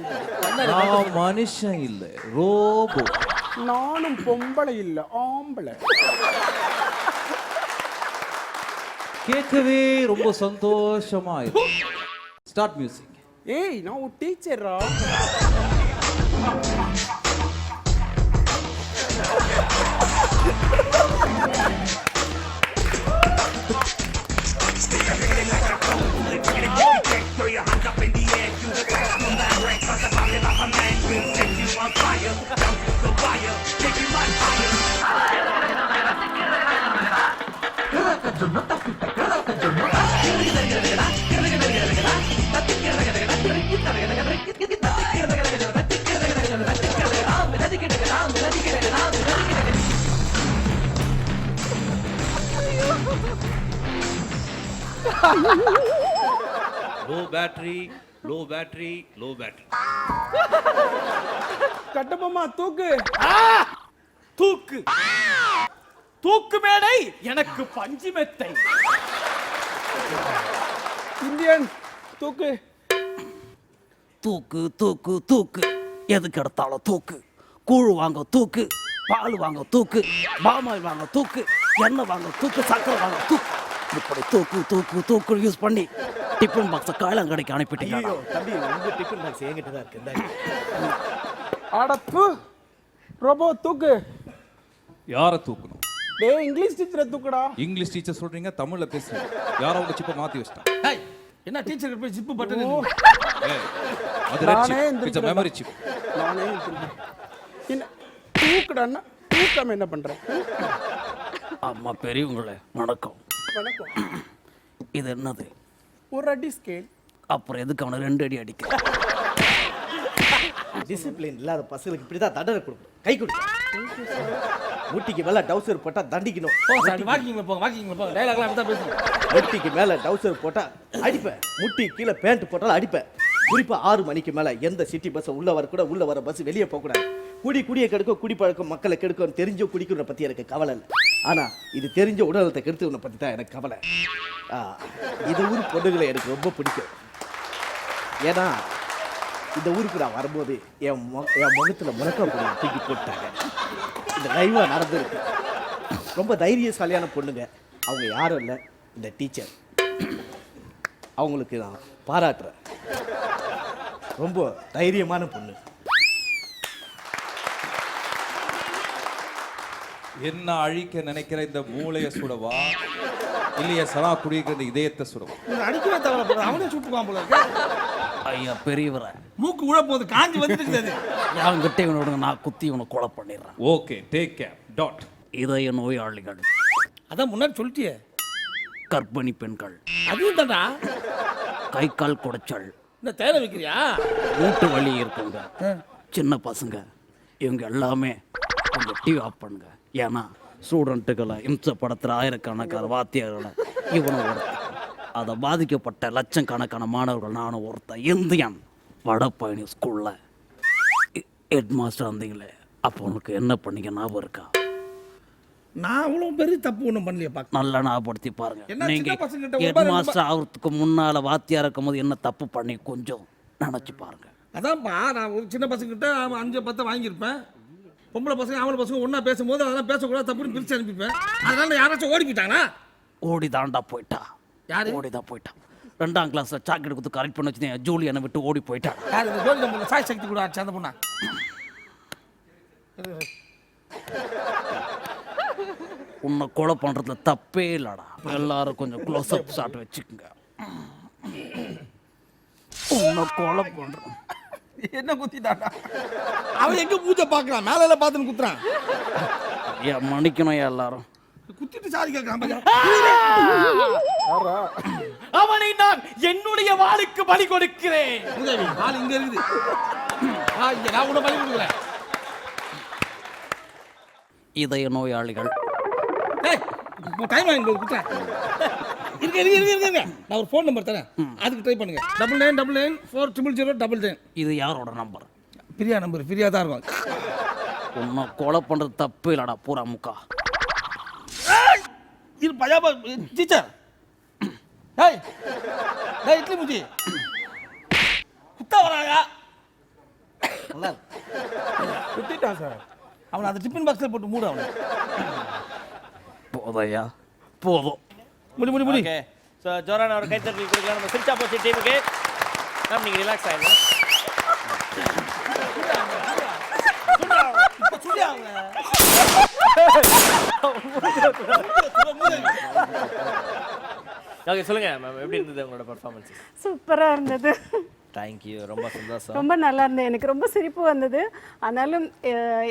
நான் மனுஷன் இல்ல, ரோபோ. நானும் பொம்பளை இல்ல, ஆம்பளை. கேட்கவே ரொம்ப சந்தோஷமா இருக்கு. Start music. ஏய் நான் ஒரு டீச்சரா. Low battery, low battery, low battery. கட்டபொம்மா தூக்கு. தூக்கு தூக்கு மேடை எனக்கு பஞ்சு மெத்தை. இந்தியன் தூக்கு. தூக்கு தூக்கு தூக்கு, எதுக்கு எடுத்தாலும் தூக்கு. கூழ் வாங்க தூக்கு, பால் வாங்க தூக்கு, பாமாயில் வாங்க தூக்கு, எண்ணெய் வாங்க தூக்கு, சக்கரை வாங்க தூக்கு. இப்படி தூக்கு தூக்கு தூக்கு யூஸ் பண்ணி டிஃபன் பாக்ஸை காலங்கடைக்கு அனுப்பிட்டீங்க. ஐயோ தம்பி, உங்க டிஃபன் பாக்ஸ் என்கிட்ட தான் இருக்கு. அடப்பு ரோபோ தூக்கு. யாரை தூக்கணும்? டேய் இங்கிலீஷ் டீச்சரை தூக்குடா. இங்கிலீஷ் டீச்சர் சொல்றீங்க, தமிழ்ல பேசுறீங்க. யாரோ உங்க சிப்பை மாத்தி வச்சிட்டான். ஏய் என்ன டீச்சர் போய் ஜிப்பு பட்டன். அது நானே இட்ஸ் a memory chip. நானே என்ன தூக்குடான்னா தூக்காம என்ன பண்ற? அம்மா பெரியவங்களே வணக்கம். வணக்கம். இது என்னது? ஒரு அடி ஸ்கேல். அப்புறம் எதுக்கு அவனை 2 அடி அடிக்க? டிசிப்ளின் இல்லாத பசங்களுக்கு இப்படிதான் தண்டனை கொடுக்கணும். கை கொடுக்கணும். முட்டிக்கு மேல டவுசர் போட்டா தண்டிக்கணும். வாக்கிங்ல போங்க, வாக்கிங்ல போங்க. டயலாக்லாம் அப்படி தான் பேசுங்க. முட்டிக்கு மேல டவுசர் போட்டா அடிப்பேன். முட்டி கீழே பேண்ட் போட்டாலும் அடிப்பேன். குறிப்பா 6 மணிக்கு மேல எந்த சிட்டி பஸ் உள்ள வர கூட, உள்ள வர பஸ் வெளியே போக கூடாது. குடியை கெடுக்கும், குடிப்பழக்கம் மக்களை கெடுக்கும். தெரிஞ்சோ குடிக்கிறத பத்தி எனக்கு கவலை இல்லை. ஆனா இது தெரிஞ்ச உடலத்தை கெடுத்துவனை பத்தி தான் எனக்கு கவலை. இந்த ஊர் பொண்ணுகளை எனக்கு ரொம்ப பிடிக்கும். ஏன்னா இந்த ஊருக்கு நான் வரும்போது என் முகத்துல முழக்கம் தூக்கி போட்டாங்க. இந்த லைவா நடந்திருக்கு. ரொம்ப தைரியசாலியான பொண்ணுங்க. அவங்க யாரும் இல்லை, இந்த டீச்சர். அவங்களுக்கு நான் பாராட்டுறேன். ரொம்ப தைரியமான பொண்ணு. என்ன அழிக்க நினைக்கிற இந்த மூளையை சுடவா, இல்லையா சனா குடிக்கிற இந்த இதயத்தை சுடவா? அடிக்கவே தவிர அவனே சுட்டுவான் போல. ஐயா பெரியவரை மூக்கு உழ போது காஞ்சி வந்துட்டு அவன்கிட்ட இவனோட நான் குத்தி இவனை கொலை பண்ணிடுறேன். Okay, take care. டாட். இதய நோயாளிகள், அதான் முன்னாடி சொல்லிட்டியே. கர்ப்பிணி பெண்கள், அதுவும் தான்டா. கை கால் குடைச்சல், இந்த தேவை வைக்கிறியா? மூட்டு வலி இருக்குங்க, சின்ன பசங்க, இவங்க எல்லாமே கொஞ்சம் டிவி ஆஃப் பண்ணுங்க. ஏன்னா ஸ்டூடெண்ட்டுகளை இம்சப்படுத்துகிற ஆயிரக்கணக்கான வாத்தியார்களை இவனும் ஒருத்தன். அதை பாதிக்கப்பட்ட லட்சக்கணக்கான மாணவர்கள் நானும் ஒருத்தன். இந்தியன் வடபழனி ஸ்கூலில் ஹெட் மாஸ்டர் இருந்தீங்களே, அப்போ உனக்கு என்ன பண்ணீங்க ஞாபகம் இருக்கா? நான் அவ்வளோ பெரிய தப்பு ஒன்றும் பண்ணலையே. நல்லா ஞாபகப்படுத்தி பாருங்க. என்ன நீங்க சின்ன பசங்ககிட்ட ஹெட் மாஸ்டர் ஆகிறதுக்கு முன்னால வாத்தியார் இருக்கும் போது என்ன தப்பு பண்ணி கொஞ்சம் நினைச்சு பாருங்க. அதான்ப்பா, நான் ஒரு சின்ன பசங்கிட்ட 5-10 வாங்கியிருப்பேன். பொம்பளை பசங்க ஆம்பளை பசங்க ஒன்றா பேசும்போது அதெல்லாம் பேசக்கூடாது, தப்புன்னு பிரித்து அனுப்பிப்பேன். அதனால யாராச்சும் ஓடி போயிட்டாங்களா? ஓடி தாண்டா போயிட்டா. யாரு? ஓடி தான் போயிட்டான். 2ஆம் கிளாஸ்ல சாக்கெட் கொடுத்து கரெக்ட் பண்ண வச்சு ஜூலியனை விட்டு ஓடி போயிட்டான். யார் இந்த ஜோடி நம்ம சாய் சக்தி கூட ஆச்சு அந்த பொண்ணா? உன்னை கொலை பண்றதுல தப்பே இல்லடா. எல்லாரும் கொஞ்சம் க்ளோஸ் அப் ஷாட் வச்சுக்கோங்க. உன்னை கொலை பண்றேன். என்ன குத்திட்டாடா? அவன் எங்க பூஜை பார்க்கறான்? மேல எல்லாம் பார்த்துன்னு குத்துறான். ஏன் மன்னிக்கணும் எல்லாரும். குத்திட்டு சாரி கேட்கறான். அவனை நான் என்னுடைய வாளுக்கு பலி கொடுக்கிறேன். உதவி வாள் இங்க இருக்குது. இங்க நான் கூட பலி கொடுக்குறேன். இதய நோயாளிகள், டைம் வாங்கி குத்துறேன். இருங்க. நான் ஒரு ஃபோன் நம்பர் தரேன், அதுக்கு ட்ரை பண்ணுங்க. 9999400099. இது யாரோட நம்பர்? பிரியா நம்பர். ஃப்ரீயா தான் இருக்கும். உன்னை கொலை பண்ணுறது தப்பு இல்லடா பூரா முக்கா. இது பஜாபா டீச்சர். ஏய் டேய் இட்லி முச்சி குத்தா வராயா? நல்லா குத்திட்டான் சார். அவனை அந்த டிஃபன் பாக்ஸில் போட்டு மூடு அவனை. போதையா போதும். முடி முடி முடி. ஓகே ஸோ ஜோரான ஒரு கைத்தட்டல் கொடுக்கலாம் நம்ம சிரிச்சா போச்சு டீமுக்கு. மேம் நீங்கள் ரிலாக்ஸ் ஆகிடுங்க. இப்போ சொல்லி அவங்க ஓகே சொல்லுங்க மேம், எப்படி இருந்தது உங்களோட பர்ஃபார்மன்ஸ்? சூப்பராக இருந்தது. தேங்க்யூ, ரொம்ப சந்தோஷம். ரொம்ப நல்லா இருந்தது. எனக்கு ரொம்ப சிரிப்பு வந்தது. ஆனாலும்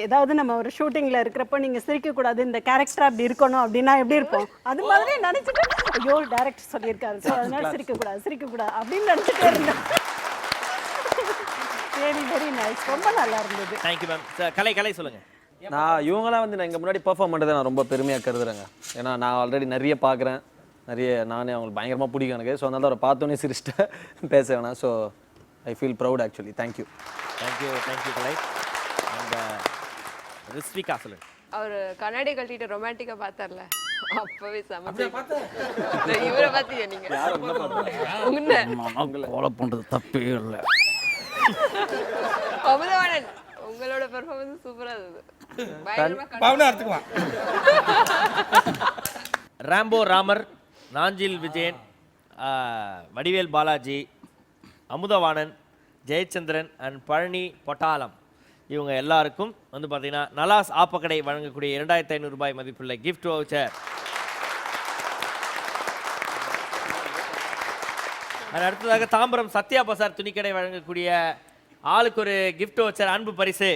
ஏதாவது நம்ம ஒரு ஷூட்டிங்கில் இருக்கிறப்போ நீங்கள் சிரிக்கக்கூடாது, இந்த கேரக்டர் அப்படி இருக்கணும் அப்படின்னா எப்படி இருப்போம், அது மாதிரி நினச்சிட்டு ஐயோ டேரக்டர் சொல்லியிருக்காரு ஸோ அதனால சிரிக்கக்கூடாது அப்படின்னு நினச்சிட்டே இருந்தேன். வெரி வெரி நைஸ், ரொம்ப நல்லா இருந்தது. Thank you ma'am. கலை சொல்லுங்க. நான் இவங்களாம் வந்து நான் இங்கே முன்னாடி பெர்ஃபார்ம் பண்ணுறதை நான் ரொம்ப பெருமையாக கருதுறேங்க. ஏன்னா நான் ஆல்ரெடி நிறைய பார்க்குறேன், நானே அவங்களுக்கு பயங்கரமாக பிடிக்கும் எனக்கு. ஸோ அதனால அவரை பார்த்தோன்னே சிரிச்சிட்டு பேச வேணாம். So I feel proud actually. Thank you Kalai. அந்த ரிஸ்விகா சொல்லுங்க. அவர் கண்ணாடி கழட்டிட்டு ரொமான்டிக்கா பார்த்தார்ல, அப்பவே சமைச்சு இவரை பார்த்தீங்க நீங்க. உன்னை கொலை பண்ணுறது தப்பே இல்லை. அமுதவாணன் உங்களோட பெர்ஃபார்மன்ஸ் சூப்பரா இருந்தது. பயங்கரமா பவுனா எடுத்துக்குவான். ராம்போ ராமர், நாஞ்சில் விஜயன், வடிவேல் பாலாஜி, அமுதவாணன், ஜெயச்சந்திரன் அண்ட் பழனி பொட்டாலம், இவங்க எல்லாருக்கும் வந்து பார்த்தீங்கன்னா நலாஸ் ஆப்பக்கடை வழங்கக்கூடிய 2500 ரூபாய் மதிப்புள்ள கிஃப்ட் வவுச்சர். அடுத்ததாக தாம்பரம் சத்யா பசார் துணிக்கடை வழங்கக்கூடிய ஆளுக்கு ஒரு கிஃப்ட் வவுச்சர் அன்பு பரிசு.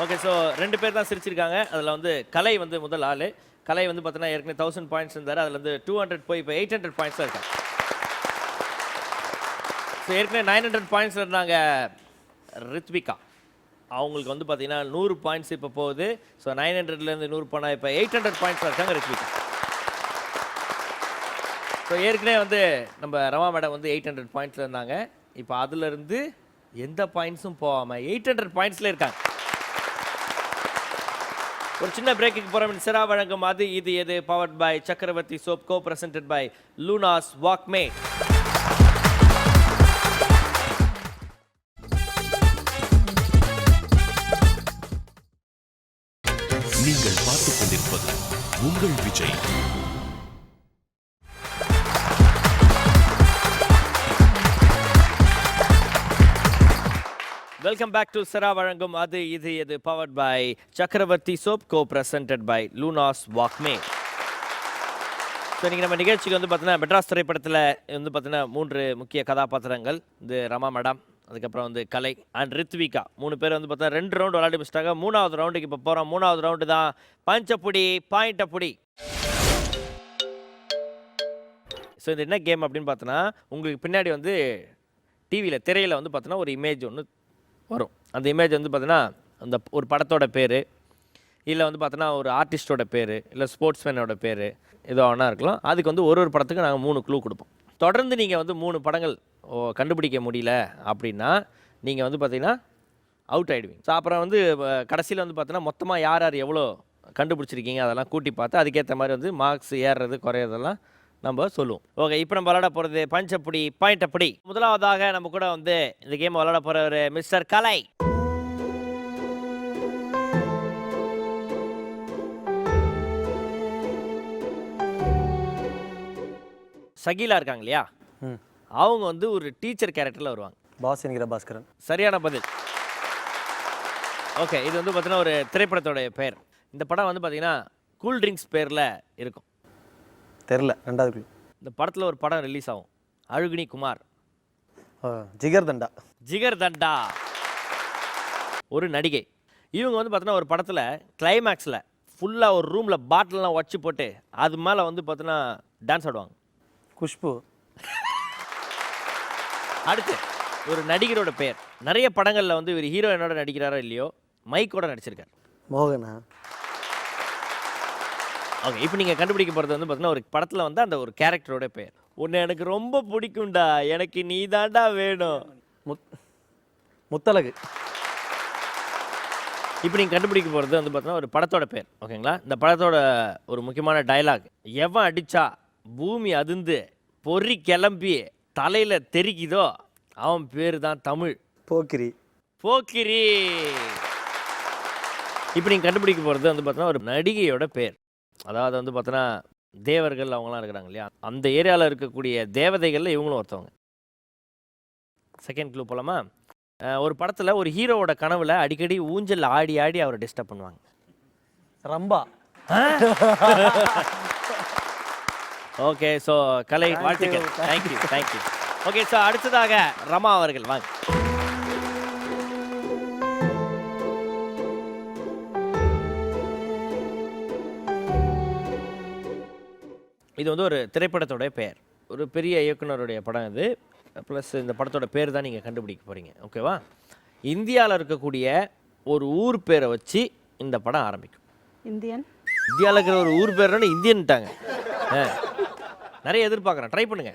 ஓகே ஸோ 2 பேர் தான் சிரிச்சிருக்காங்க. அதில் வந்து கலை வந்து முதல் ஆள். கலை வந்து பார்த்தீங்கன்னா ஏற்கனவே 1000 பாயிண்ட்ஸ் இருந்தார், அதில் வந்து 200 போய் இப்போ 800 பாயிண்ட்ஸ் தான் இருக்காங்க. ஸோ ஏற்கனவே 900 பாயிண்ட்ஸ் இருந்தாங்க ரித்விகா, அவங்களுக்கு வந்து பார்த்தீங்கன்னா 100 பாயிண்ட்ஸ் இப்போ போகுது. ஸோ 900லேருந்து 100 போனால் இப்போ 800 பாயிண்ட்ஸ் இருக்காங்க ரித்விகா. ஸோ ஏற்கனவே வந்து நம்ம ரமா மேடம் வந்து 800 பாயிண்ட்ஸில் இருந்தாங்க, இப்போ அதுலேருந்து எந்த பாயிண்ட்ஸும் போகாமல் 800 பாயிண்ட்ஸில் இருக்காங்க. ஒரு சின்ன பிரேக்குக்கு போகிறோம். சிரா வழங்கும் அது இது எது powered by Chakravarthy soap, co presented by லூனாஸ் வாக்மே. நீங்கள் பார்த்துக் கொண்டிருப்பது உங்கள் விஜய். வெல்கம் பேக் டு சிரா வழங்கும் அது இது எது powered by Chakravarthy soap, co presented by லூனாஸ் வாக்மே. ஸோ நீங்கள் நம்ம நிகழ்ச்சிக்கு வந்து பார்த்தீங்கன்னா மெட்ராஸ் திரைப்படத்தில் வந்து பார்த்தீங்கன்னா 3 முக்கிய கதாபாத்திரங்கள், இந்த ரமா மேடம், அதுக்கப்புறம் வந்து கலை அண்ட் ரித்விகா, 3 பேர் வந்து பார்த்தீங்கன்னா 2 ரவுண்டு விளையாடி முடிச்சிட்டாங்க. 3வது ரவுண்டுக்கு இப்போ போகிறோம். 3வது ரவுண்டு தான் பஞ்சப்புடி பாயிண்டப்புடி. ஸோ இது என்ன கேம் அப்படின்னு பார்த்தோன்னா, உங்களுக்கு பின்னாடி வந்து டிவியில் திரையில் வந்து பார்த்தோன்னா ஒரு இமேஜ் ஒன்று வரும். அந்த இமேஜ் வந்து பார்த்தீங்கன்னா அந்த ஒரு படத்தோட பேர், இல்லை வந்து பார்த்தோன்னா ஒரு ஆர்டிஸ்டோட பேர், இல்லை ஸ்போர்ட்ஸ்மேனோட பேர், ஏதோ ஒன்றா இருக்கலாம். அதுக்கு வந்து ஒரு படத்துக்கு நாங்கள் 3 க்ளூ கொடுப்போம். தொடர்ந்து நீங்கள் வந்து 3 படங்கள் கண்டுபிடிக்க முடியல அப்படின்னா நீங்கள் வந்து பார்த்தீங்கன்னா அவுட் ஆகிடுவீங்க. ஸோ அப்புறம் வந்து கடைசியில் வந்து பார்த்தீங்கன்னா மொத்தமாக யார் யார் எவ்வளோ கண்டுபிடிச்சிருக்கீங்க அதெல்லாம் கூட்டி பார்த்து அதுக்கேற்ற மாதிரி வந்து மார்க்ஸ் ஏறுறது குறையிறதெல்லாம் நம்ம சொல்லுவோம். ஓகே, இப்போ நம்ம விளையாட போகிறது பஞ்சப்புடி பாயிண்டப்புடி. முதலாவதாக நம்ம கூட வந்து இந்த கேம் விளையாட போகிறவர் மிஸ்டர் கலை. சகிலா இருக்காங்க இல்லையா, அவங்க வந்து ஒரு டீச்சர் கேரக்டரில் வருவாங்க. பாஸ் என்கிற பாஸ்கரன். சரியான பதில். ஓகே, இது வந்து பார்த்தீங்கன்னா ஒரு திரைப்படத்தோடைய பெயர். இந்த படம் வந்து பார்த்தீங்கன்னா கூல் ட்ரிங்க்ஸ் பேரில் இருக்கும். தெரில. 2வது க்ளூ. இந்த படத்தில் ஒரு படம் ரிலீஸ் ஆகும், அழுகினி குமார். ஜிகர் தண்டா. ஜிகர் தண்டா ஒரு நடிகை. இவங்க வந்து பார்த்தீங்கன்னா ஒரு படத்தில் கிளைமேக்ஸில் ஃபுல்லாக ஒரு ரூமில் பாட்டிலெலாம் வச்சு போட்டு அது மேலே வந்து பார்த்தீங்கன்னா டான்ஸ் ஆடுவாங்க. குஷ்பு. அடுத்து ஒரு நடிகரோட பெயர். நிறைய படங்களில் வந்து இவர் ஹீரோயினோட நடிக்கிறாரோ இல்லையோ மைக்கோட நடிச்சிருக்கார். மோகனா. ஓகே, இப்போ நீங்கள் கண்டுபிடிக்க போகிறது வந்து பார்த்தீங்கன்னா ஒரு படத்தில் வந்து அந்த ஒரு கேரக்டரோட பெயர். ஒன்று எனக்கு ரொம்ப பிடிக்கும்டா, எனக்கு நீ தாண்டா வேணும். முத்தழகு. இப்போ நீங்கள் கண்டுபிடிக்க போகிறது வந்து பார்த்தீங்கன்னா ஒரு படத்தோட பேர். ஓகேங்களா? இந்த படத்தோட ஒரு முக்கியமான டயலாக், எவன் அடிச்சா பூமி அதிர்ந்து பொறி கிளம்பி தலையில் தெரிக்குதோ அவன் பேர் தான் தமிழ். போக்கிரி. போக்கிரி. இப்போ நீங்கள் கண்டுபிடிக்க போகிறது வந்து பார்த்தீங்கன்னா ஒரு நடிகையோட பேர். அதாவது வந்து பார்த்தீங்கன்னா தேவர்கள் அவங்களாம் இருக்கிறாங்க இல்லையா, அந்த ஏரியாவில் இருக்கக்கூடிய தேவதைகளில் இவங்களும் ஒருத்தவங்க. செகண்ட் க்ளூ போலாமா? ஒரு படத்தில் ஒரு ஹீரோவோட கனவுல அடிக்கடி ஊஞ்சல் ஆடி ஆடி அவரை டிஸ்டர்ப் பண்ணுவாங்க. ரம்பா. ஓகே, ஸோ கலை வாழ்த்துக்கள். Thank you thank you. ஓகே, ஸோ அடுத்ததாக ரமா அவர்கள் வாங்க. இது வந்து ஒரு திரைப்படத்தோட பெயர். ஒரு பெரிய இயக்குனருடைய படம் இது. ப்ளஸ் இந்த படத்தோட பேர் தான் நீங்கள் கண்டுபிடிக்க போகிறீங்க. ஓகேவா? இந்தியாவில் இருக்கக்கூடிய ஒரு ஊர் பேரை வச்சு இந்த படம் ஆரம்பிக்கும். இந்தியன். இந்தியாவில் இருக்கிற ஒரு ஊர் பேர்னு இந்தியன்ட்டாங்க. நிறைய எதிர்பார்க்குறேன், ட்ரை பண்ணுங்க.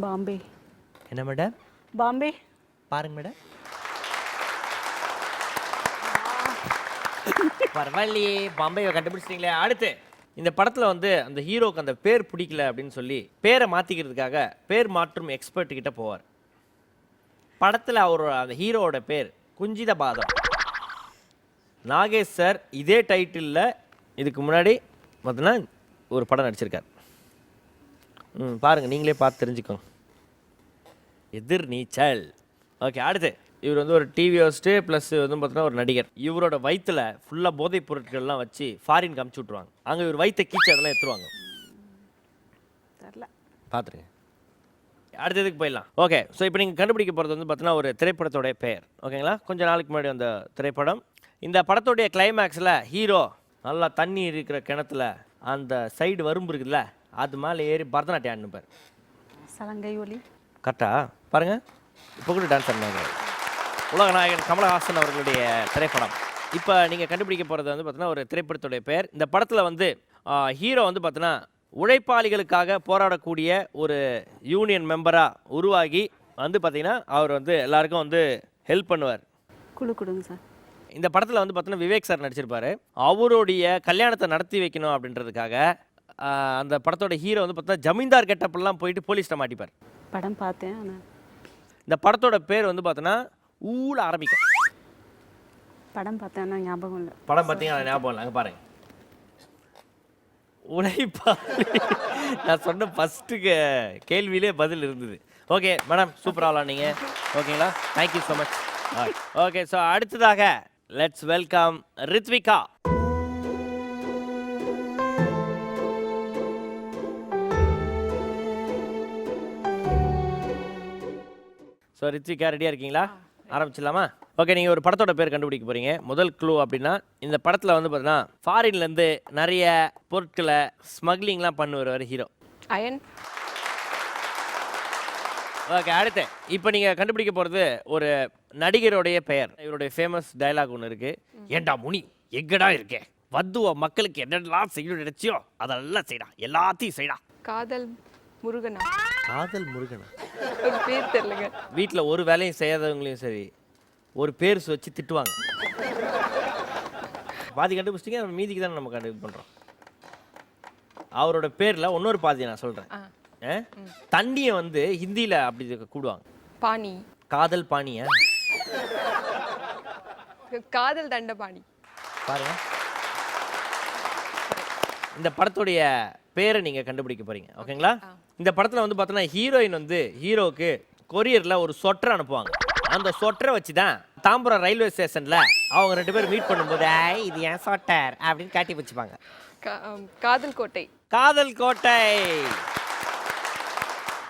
பாம்பே. என்ன மேடம்? பாம்பே. பாருங்க மேடம். பரவாயில்லையே, பாம்பேவை கண்டுபிடிச்சிட்டிங்களே. அடுத்து இந்த படத்தில் வந்து அந்த ஹீரோக்கு அந்த பேர் பிடிக்கல அப்படின்னு சொல்லி பேரை மாற்றிக்கிறதுக்காக பேர் மாற்றும் எக்ஸ்பர்ட் கிட்ட போவார். படத்தில் அவரோட அந்த ஹீரோவோட பேர் குஞ்சித பாதம். நாகேஷ் சார் இதே டைட்டிலில் இதுக்கு முன்னாடி பார்த்தீங்கன்னா ஒரு படம் நடிச்சிருக்கார். பாருங்கள், நீங்களே பார்த்து தெரிஞ்சுக்கோங்க. எதிர் நீச்சல். ஓகே, அடுத்து இவர் வந்து ஒரு டிவி ஹோஸ்ட்டு ப்ளஸ் வந்து பார்த்தீங்கன்னா ஒரு நடிகர். இவரோட வயிற்றில் ஃபுல்லாக போதைப் பொருட்கள்லாம் வச்சு ஃபாரின் காமிச்சு விட்ருவாங்க. அங்கே இவர் வயிற்றை கீச்சு அதெல்லாம் எடுத்துருவாங்க. தெரியல, பார்த்துருங்க. அடுத்ததுக்கு போயிடலாம். ஓகே, ஸோ இப்போ நீங்கள் கண்டுபிடிக்க போகிறது வந்து பார்த்தீங்கன்னா ஒரு திரைப்படத்தோடைய பெயர். ஓகேங்களா? கொஞ்சம் நாளைக்கு முன்னாடி அந்த திரைப்படம். இந்த படத்தோடைய கிளைமேக்ஸில் ஹீரோ நல்லா தண்ணி இருக்கிற கிணத்துல அந்த சைடு வரும்பு இருக்குதுல்ல, அது மேலே ஏறி பரதநாட்டியம் ஆடினுப்பார். சலங்கை ஒலி. கரெக்டா? பாருங்கள், இப்போ கூட டான்ஸ் ஆடினாங்க. உலகநாயகன் கமலஹாசன் அவர்களுடைய திரைப்படம். இப்போ நீங்கள் கண்டுபிடிக்க போகிறது வந்து பார்த்தீங்கன்னா ஒரு திரைப்படத்துடைய பெயர். இந்த படத்தில் வந்து ஹீரோ வந்து பார்த்தீங்கன்னா உழைப்பாளிகளுக்காக போராடக்கூடிய ஒரு யூனியன் மெம்பராக உருவாகி வந்து பார்த்தீங்கன்னா அவர் வந்து எல்லாருக்கும் வந்து ஹெல்ப் பண்ணுவார். குழு கொடுங்க சார். இந்த படத்தில் வந்து பார்த்தீங்கன்னா விவேக் சார் நடிச்சிருப்பார். அவருடைய கல்யாணத்தை நடத்தி வைக்கணும் அப்படின்றதுக்காக அந்த படத்தோட ஹீரோ வந்து பார்த்தீங்கன்னா ஜமீன்தார் கெட்டப்பெல்லாம் போயிட்டு போலீஸ்ட்ட மாட்டிப்பார். படம் பார்த்தேன். இந்த படத்தோட பேர் வந்து பார்த்தீங்கன்னா ஊழ ஆரம்பிக்கும். படம் பார்த்தேன்னா ஞாபகம் இல்லை. படம் பார்த்தீங்கன்னா ஞாபகம் இல்லை. அங்கே பாருங்க, உழைப்பாளி. நான் சொன்ன ஃபஸ்ட்டு கேள்வியிலே பதில் இருந்தது. ஓகே மேடம், சூப்பராக நீங்கள். ஓகேங்களா? Thank you so much. Okay, so அடுத்ததாக let's welcome Ritvika. So Ritvika ரெடியாக இருக்கீங்களா? ஆரம்பிச்சிடலாமா? ஓகே, நீங்கள் ஒரு படத்தோட பேர் கண்டுபிடிக்க போகிறீங்க. முதல் க்ளூ அப்படின்னா இந்த படத்தில் வந்து பார்த்தீங்கன்னா ஃபாரின்லேருந்து நிறைய பொருட்களை ஸ்மக்லிங்லாம் பண்ணி வருவார் ஹீரோ. அயன். ஓகே, அடுத்து இப்போ நீங்கள் கண்டுபிடிக்க போகிறது ஒரு நடிகருடைய பெயர். இவருடைய ஃபேமஸ் டயலாக் ஒன்று இருக்குது. ஏண்டா முனி எங்கடா இருக்கே, வத்துவ மக்களுக்கு என்னெல்லாம் செய்யணும் நினைச்சியோ அதெல்லாம் செய்யடா, எல்லாத்தையும் செய்யடா. காதல் முருகனா? காதல் முருகனா? ஒரு பேர் தெரியலங்க. வீட்டில் ஒரு வேலையும் செய்யாதவங்களையும் சரி ஒரு பேர் வச்சு திட்டுவாங்க. பாதி கண்டுபிடிச்சிங்க, மீதிக்கு தான் நம்ம இது பண்ணுறோம். அவரோட பேரில் இன்னொரு பாதியை நான் சொல்கிறேன். தண்ணியை வந்து ஹிந்தியில் அப்படி கூடுவாங்க. பாணி. காதல் பாணியா? காதல் தண்ட பாணி. பாருங்க, இந்த படத்துடைய பேரை நீங்கள் கண்டுபிடிக்க போகிறீங்க. ஓகேங்களா? இந்த படத்தில் வந்து பார்த்தோன்னா ஹீரோயின் வந்து ஹீரோவுக்கு கொரியரில் ஒரு சொட்டர் அனுப்புவாங்க. அந்த சொட்டரை வச்சு தான் தாம்பரம் ரயில்வே ஸ்டேஷனில் அவங்க 2 பேரும் மீட் பண்ணும்போது இது ஏன் சொட்டர் அப்படின்னு காட்டி வச்சுப்பாங்க. காதல் கோட்டை. காதல் கோட்டை.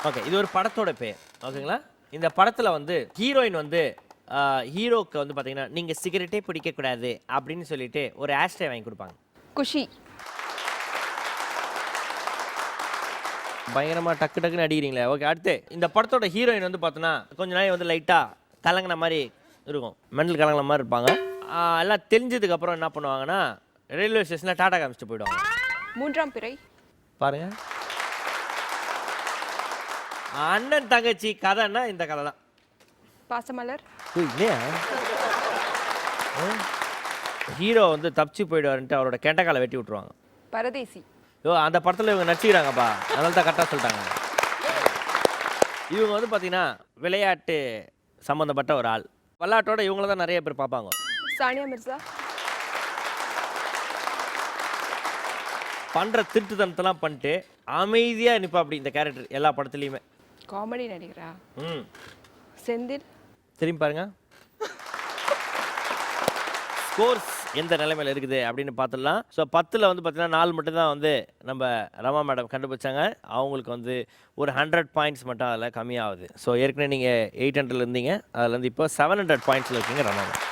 ஓகே, இது ஒரு படத்தோட பேர். ஓகேங்களா? இந்த படத்தில் வந்து ஹீரோயின் வந்து ஹீரோக்கு வந்து பார்த்தீங்கன்னா நீங்கள் சிகரெட்டே பிடிக்கக்கூடாது அப்படின்னு சொல்லிட்டு ஒரு ஆஸ்ட்ரே வாங்கி கொடுப்பாங்க. குஷி. பயங்கரமாக டக்கு டக்குன்னு அடிக்கிறீங்களே. ஓகே, அடுத்து இந்த படத்தோட ஹீரோயின் வந்து பார்த்தோன்னா கொஞ்ச நாள் வந்து லைட்டாக கலங்கின மாதிரி இருக்கும், மெண்டல் கலங்கின மாதிரி இருப்பாங்க. எல்லாம் தெரிஞ்சதுக்கப்புறம் என்ன பண்ணுவாங்கன்னா ரயில்வே ஸ்டேஷனில் டாடா காமிச்சிட்டு போயிடுவாங்க. மூன்றாம் பிறை. பாருங்க, அண்ணன் தங்கச்சி கதைன்னா இந்த கதை தான். பாசமலர். இல்லையா? ஹீரோ வந்து தப்பிச்சு போயிடுவாருன்ட்டு அவரோட கெண்டக்காலை வெட்டி விட்டுருவாங்க. பரதேசி. அந்த படத்தில் இவங்க நடிச்சுக்கிறாங்கப்பா, அதனால தான் கரெக்டாக சொல்லிட்டாங்க. இவங்க வந்து பார்த்தீங்கன்னா விளையாட்டு சம்மந்தப்பட்ட ஒரு ஆள். விளையாட்டோட இவங்கள தான் நிறைய பேர் பார்ப்பாங்க. சானியா மிர்சா. பண்ணுற திருட்டுத்தனத்தெல்லாம் பண்ணிட்டு அமைதியாக நிற்பா அப்படி இந்த கேரக்டர் எல்லா படத்துலையுமே. காமெடி நடிகரா? ம். செந்தில். திரும்பி பாருங்க. ஸ்கோர்ஸ் எந்த நிலைமையில் இருக்குது அப்படின்னு பார்த்துடலாம். ஸோ 10ல் வந்து பார்த்தீங்கன்னா 4 மட்டும் தான் வந்து நம்ம ரமா மேடம் கண்டுபிடிச்சாங்க. அவங்களுக்கு வந்து ஒரு 100 பாயிண்ட்ஸ் மட்டும் அதில் கம்மியாகுது. ஸோ ஏற்கனவே நீங்கள் 800 இருந்தீங்க, அதுலேருந்து இப்போ 700 பாயிண்ட்ஸில் இருக்கீங்க ரமா மேடம்.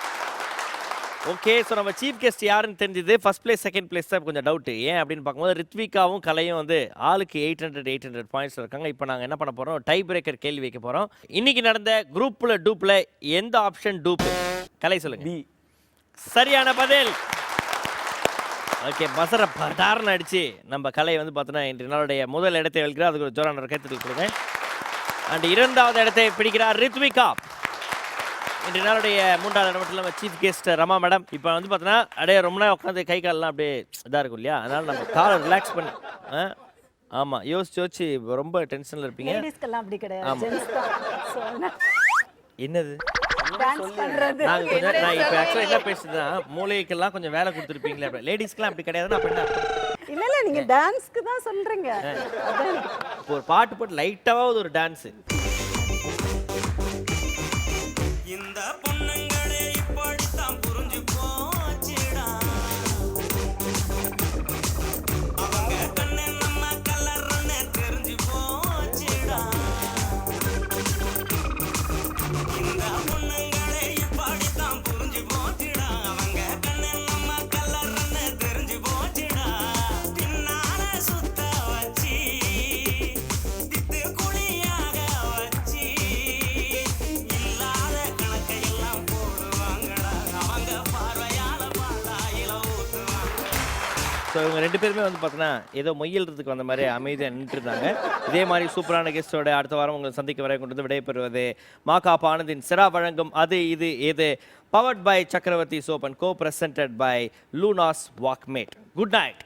ஓகே, ஸோ நம்ம சீஃப் கெஸ்ட் யாருன்னு தெரிஞ்சது. ஃபர்ஸ்ட் பிளேஸ் செகண்ட் பிளேஸ் தான் கொஞ்சம் டவுட்டு. ஏன் அப்படின்னு பார்க்கும்போது ரித்விகாவும் கலையும் வந்து ஆளுக்கு 800 பாயிண்ட்ஸ் இருக்காங்க. இப்போ நாங்கள் என்ன பண்ண போகிறோம், டை பிரேக்கர் கேள்வி வைக்க போகிறோம். இன்னைக்கு நடந்த குரூப்பில் டூப்பில் எந்த ஆப்ஷன் டூப்பு? கலை சொல்லுங்க. பி. சரியான பதில். ஓகே, பசரை பட்டார்னு அடிச்சு நம்ம கலை வந்து பார்த்தோன்னா இன்று நாளுடைய முதல் இடத்தை வெல்கிறார். அதுக்கு ஒரு ஜோரான கைத்தட்டல் கொடுங்க. அண்ட் 2வது இடத்தை பிடிக்கிறார் ரித்விகா. இன்று நாளுடைய 3வது இடம் மட்டும் இல்லாமல் சீஃப் கெஸ்ட் ரமா மேடம். இப்போ வந்து பார்த்தோன்னா அப்படியே ரொம்ப நேரம் உட்காந்து கை காலெலாம் அப்படியே இதாக இருக்கும் இல்லையா, அதனால் நம்ம காலை ரிலாக்ஸ் பண்ணி ஆமாம் யோசிச்சு ரொம்ப டென்ஷனில் இருப்பீங்க. லேடிஸ்க்கெல்லாம் அப்படி கிடையாது. என்னது டான்ஸ் பண்றது. நான் இப்போ ஆக்சுவலாக என்ன பேசுறதுன்னா மூளைக்கெல்லாம் கொஞ்சம் வேலை கொடுத்துருப்பீங்களே, அப்படி லேடிஸ்க்கெல்லாம் அப்படி கிடையாதுன்னு அப்போ என்ன? இல்ல நீங்க டான்ஸ்க்கு தான் சொல்றீங்க. இப்போ ஒரு பாட்டு போட்டு லைட்டாவது ஒரு டான்ஸு. இந்த பொண்ணுங்களே இப்படித்தான் புரிஞ்சு போச்சுடா, அவங்க கண்ணு நம்ம கலர்னு தெரிஞ்சு போச்சுடா, இந்த பொண்ணுங்களே இப்படித்தான் புரிஞ்சு போச்சுடா, அவங்க கண்ணு நம்ம கலர்னு தெரிஞ்சு போச்சுடா, பின்னால சுத்த வச்சு திட்டு குழியாக வச்சு இல்லாத கணக்கையெல்லாம் போடுவாங்கடா, அவங்க பார்வையால பாலாயில ஊத்துவாங்க. ஸோ இவங்க 2 பேருமே வந்து பார்த்தோன்னா ஏதோ மொய்யல்றதுக்கு வந்த மாதிரி அமைதியாக நின்றுருந்தாங்க. இதே மாதிரி சூப்பரான கெஸ்டோட அடுத்த வாரம் உங்களை சந்திக்க வரை கொண்டு வந்து விடைபெறுவது மாகாப் ஆனந்தின் சிரா வழங்கும் அது இது ஏது, powered by Chakravarthy soap and co presented by லூனாஸ் வாக்மேட். Good night.